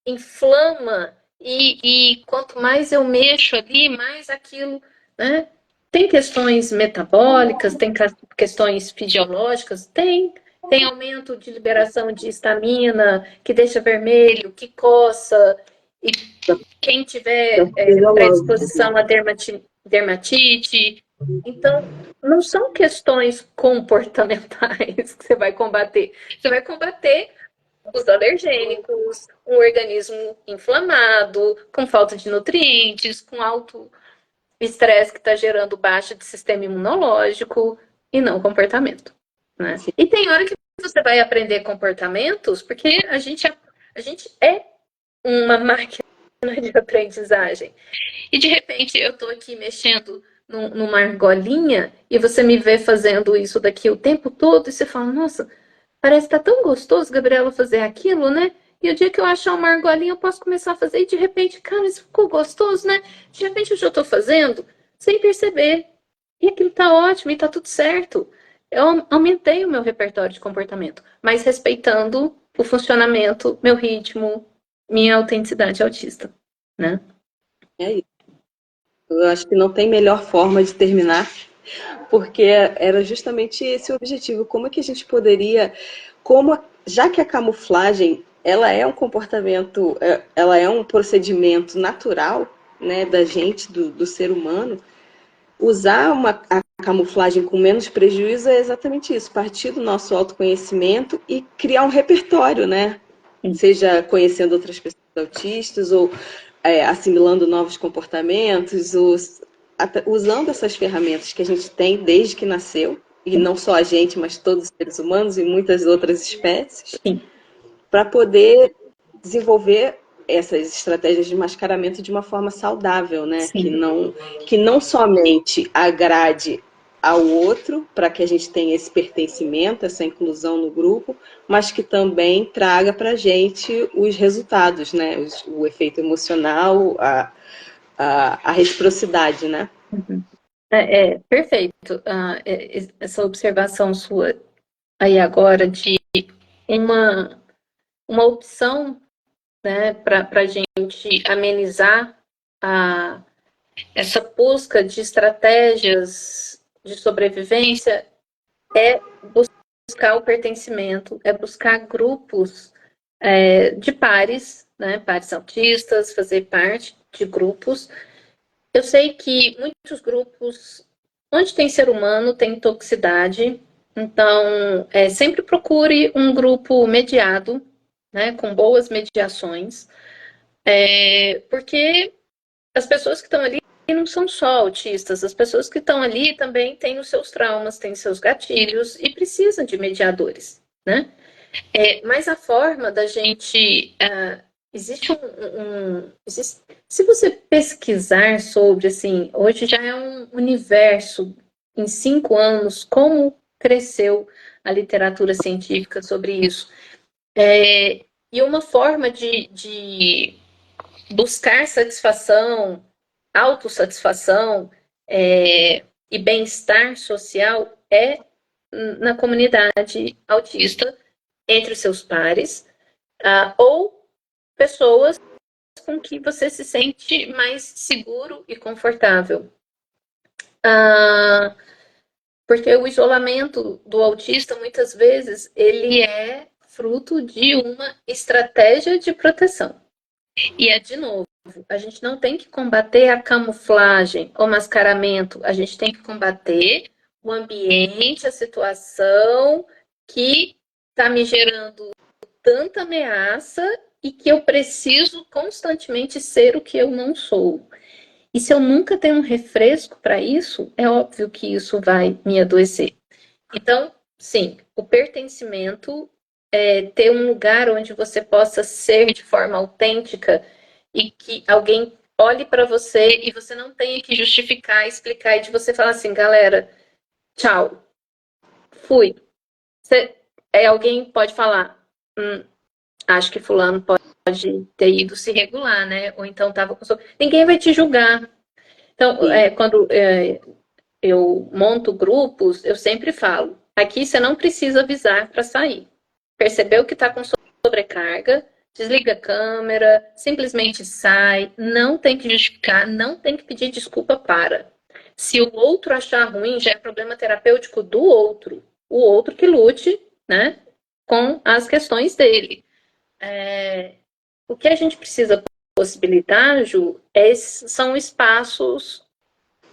inflama e quanto mais eu mexo ali, mais aquilo, né? Tem questões metabólicas, tem questões fisiológicas, tem aumento de liberação de histamina, que deixa vermelho, que coça, e quem tiver predisposição a dermatite. Então, não são questões comportamentais que você vai combater. Você vai combater os alergênicos, um organismo inflamado, com falta de nutrientes, com alto estresse que está gerando baixa de sistema imunológico e não comportamento. Né? E tem hora que você vai aprender comportamentos, porque a gente é uma máquina de aprendizagem. E de repente eu estou aqui mexendo numa argolinha e você me vê fazendo isso daqui o tempo todo e você fala, nossa, parece que tá tão gostoso, Gabriela, fazer aquilo, né? E o dia que eu achar uma argolinha eu posso começar a fazer e de repente, cara, isso ficou gostoso, né? De repente eu já estou fazendo sem perceber. E aquilo tá ótimo e tá tudo certo. Eu aumentei o meu repertório de comportamento, mas respeitando o funcionamento, meu ritmo, minha autenticidade autista, né? É isso. Eu acho que não tem melhor forma de terminar, porque era justamente esse o objetivo. Como é que a gente poderia, já que a camuflagem, ela é um comportamento, ela é um procedimento natural, né, da gente, do ser humano, usar a camuflagem com menos prejuízo é exatamente isso, partir do nosso autoconhecimento e criar um repertório, né? Seja conhecendo outras pessoas autistas ou assimilando novos comportamentos, usando essas ferramentas que a gente tem desde que nasceu, e não só a gente, mas todos os seres humanos e muitas outras espécies, para poder desenvolver essas estratégias de mascaramento de uma forma saudável, né? Que não somente agrade ao outro, para que a gente tenha esse pertencimento, essa inclusão no grupo, mas que também traga para a gente os resultados, né? O efeito emocional, a reciprocidade, né? Perfeito. Essa observação sua aí agora de uma, uma opção, né, para a gente amenizar essa busca de estratégias de sobrevivência é buscar o pertencimento, é buscar grupos de pares, né, pares autistas, fazer parte de grupos. Eu sei que muitos grupos, onde tem ser humano, tem toxicidade, então sempre procure um grupo mediado, né, com boas mediações, porque as pessoas que estão ali não são só autistas, as pessoas que estão ali também têm os seus traumas, têm seus gatilhos e precisam de mediadores, né? Mas a forma da gente... existe se você pesquisar sobre, assim, hoje já é um universo, em 5 anos, como cresceu a literatura científica sobre isso. E uma forma de buscar satisfação, autossatisfação e bem-estar social na comunidade autista, entre os seus pares, ou pessoas com que você se sente mais seguro e confortável. Porque o isolamento do autista, muitas vezes, ele é fruto de uma estratégia de proteção. E de novo, a gente não tem que combater a camuflagem, o mascaramento, a gente tem que combater o ambiente, a situação que está me gerando tanta ameaça e que eu preciso constantemente ser o que eu não sou. E se eu nunca tenho um refresco para isso, é óbvio que isso vai me adoecer. Então, sim, o pertencimento é ter um lugar onde você possa ser de forma autêntica e que alguém olhe para você e você não tenha que justificar, explicar e de você falar assim, galera, tchau, fui. alguém pode falar, acho que fulano pode ter ido se regular, né? Ou então estava com... Ninguém vai te julgar. Então, quando eu monto grupos, eu sempre falo, aqui você não precisa avisar para sair. Percebeu que está com sobrecarga, desliga a câmera, simplesmente sai, não tem que justificar, não tem que pedir desculpa para. Se o outro achar ruim, já é problema terapêutico do outro. O outro que lute, né, com as questões dele. O que a gente precisa possibilitar, Ju, são espaços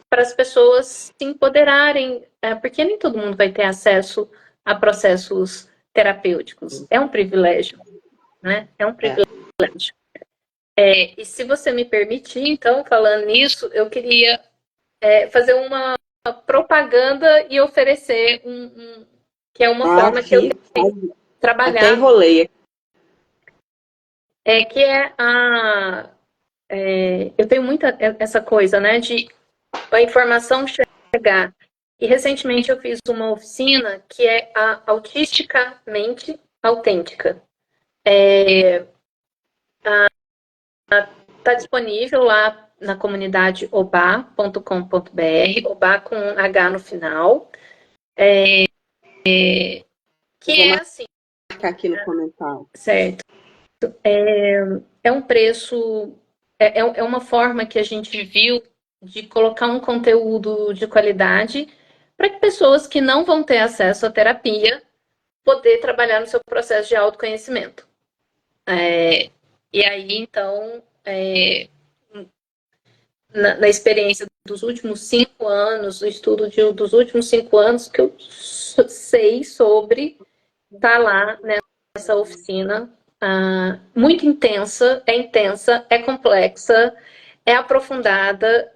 para as pessoas se empoderarem, porque nem todo mundo vai ter acesso a processos terapêuticos. É um privilégio, né? É um privilégio. E se você me permitir, então, falando nisso, eu queria fazer uma propaganda e oferecer que é uma forma que eu tenho trabalhar. Até enrolei. Que é eu tenho muita essa coisa, né, de a informação chegar. E recentemente eu fiz uma oficina que é a Autisticamente Autêntica. Está disponível lá na comunidade oba.com.br, oba com H no final. Que é assim. Vou marcar aqui no comentário. Certo. É um preço, é uma forma que a gente viu de colocar um conteúdo de qualidade para que pessoas que não vão ter acesso à terapia poder trabalhar no seu processo de autoconhecimento. E aí, então, na experiência dos últimos 5 anos, o estudo dos últimos 5 anos que eu sei sobre, tá lá nessa oficina, muito intensa, é complexa, é aprofundada,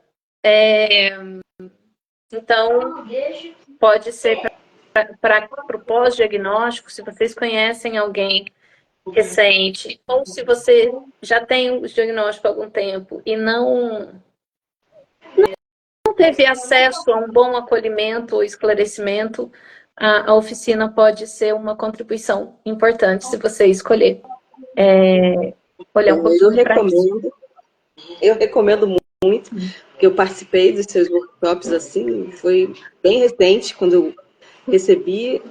então pode ser para o pós-diagnóstico, se vocês conhecem alguém recente, ou se você já tem o diagnóstico há algum tempo e não teve acesso a um bom acolhimento ou esclarecimento, a oficina pode ser uma contribuição importante se você escolher olhar um pouquinho para isso. Eu recomendo muito, porque eu participei dos seus workshops, assim, foi bem recente, quando eu recebi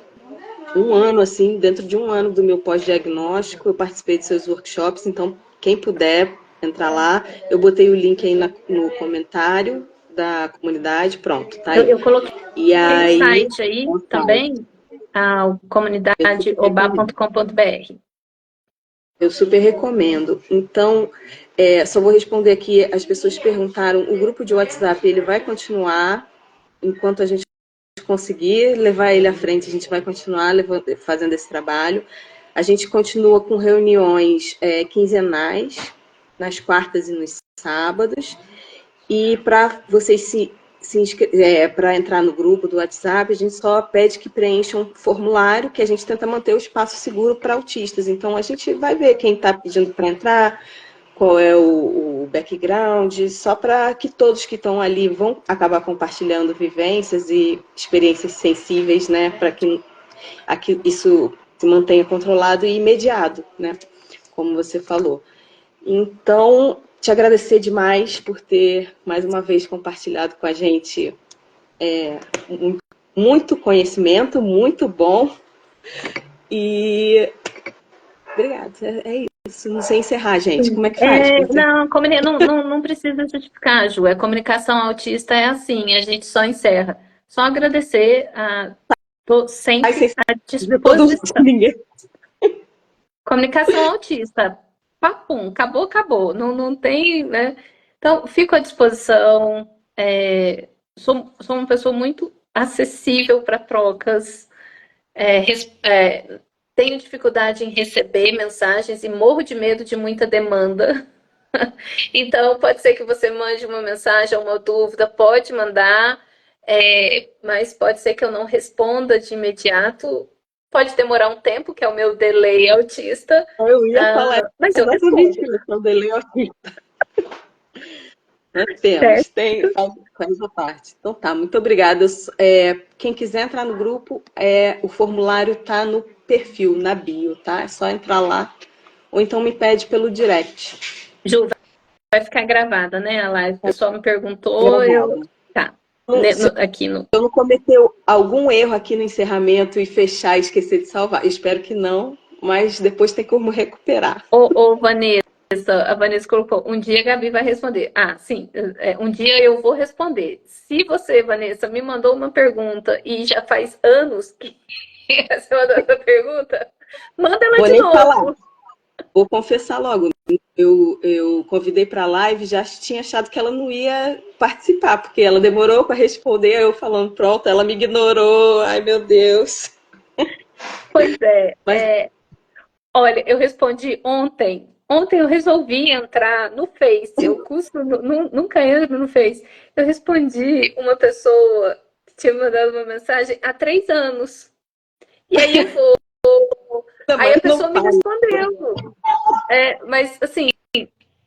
1 ano, assim, dentro de 1 ano do meu pós-diagnóstico, eu participei dos seus workshops, então, quem puder entrar lá, eu botei o link aí no comentário da comunidade, pronto, tá aí. Eu coloquei o site aí também, a comunidade oba.com.br. Eu super recomendo. Então, só vou responder aqui, as pessoas perguntaram, o grupo de WhatsApp, ele vai continuar enquanto a gente conseguir levar ele à frente, a gente vai continuar fazendo esse trabalho. A gente continua com reuniões quinzenais, nas quartas e nos sábados. E para vocês para entrar no grupo do WhatsApp, a gente só pede que preencham um formulário, que a gente tenta manter o espaço seguro para autistas. Então, a gente vai ver quem está pedindo para entrar, qual é o background, só para que todos que estão ali vão acabar compartilhando vivências e experiências sensíveis, né, para que isso se mantenha controlado e imediato, né, como você falou. Então, te agradecer demais por ter, mais uma vez, compartilhado com a gente muito conhecimento, muito bom. E obrigada, é isso. Não sei encerrar, gente. Como é que faz? Não precisa justificar, Ju. A comunicação autista é assim, a gente só encerra. Só agradecer, estou sempre à disposição. Comunicação autista. Papum, acabou. Não tem, né? Então, fico à disposição. Sou uma pessoa muito acessível para trocas. Tenho dificuldade em receber mensagens e morro de medo de muita demanda. Então, pode ser que você mande uma mensagem, uma dúvida, pode mandar, mas pode ser que eu não responda de imediato. Pode demorar um tempo, que é o meu delay autista. Eu ia falar, mas eu respondo. O delay autista. Nós temos, faz a parte. Então tá, muito obrigada. Quem quiser entrar no grupo, o formulário tá no perfil, na bio, tá? É só entrar lá. Ou então me pede pelo direct. Ju, vai ficar gravada, né, a live? O pessoal me perguntou, Tá. Aqui no... Eu não cometeu algum erro aqui no encerramento e fechar e esquecer de salvar. Espero que não, mas depois tem como recuperar. Ô, Vanessa, a Vanessa colocou, um dia a Gabi vai responder. Ah, sim, um dia eu vou responder. Se você, Vanessa, me mandou uma pergunta e já faz anos que você mandou essa pergunta, manda ela de novo. Falar. Vou confessar logo, eu convidei para a live, já tinha achado que ela não ia participar, porque ela demorou para responder, eu falando, pronto, ela me ignorou, ai meu Deus. Pois é, olha, eu respondi ontem. Ontem eu resolvi entrar no Face, eu nunca entro no Face. Eu respondi uma pessoa que tinha mandado uma mensagem há 3 anos. E aí eu vou... Aí a pessoa me respondeu. Mas, assim,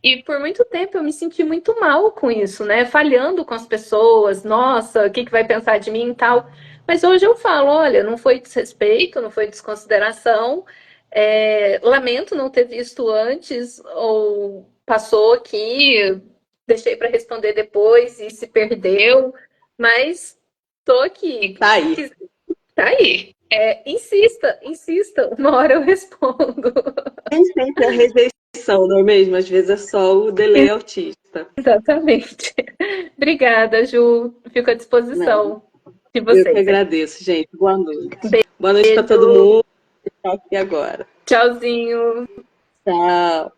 e por muito tempo eu me senti muito mal com isso, né? Falhando com as pessoas, nossa, o que vai pensar de mim e tal. Mas hoje eu falo, olha, não foi desrespeito, não foi desconsideração. Lamento não ter visto antes, ou passou aqui, deixei para responder depois e se perdeu. Mas tô aqui. Tá aí. Tá aí. Insista, uma hora eu respondo. Nem sempre é rejeição, não é mesmo? Às vezes é só o delay autista. Exatamente. Obrigada, Ju. Fico à disposição de vocês. Eu que agradeço, gente. Boa noite. Beijo. Boa noite para todo mundo. Tchau aqui agora. Tchauzinho. Tchau.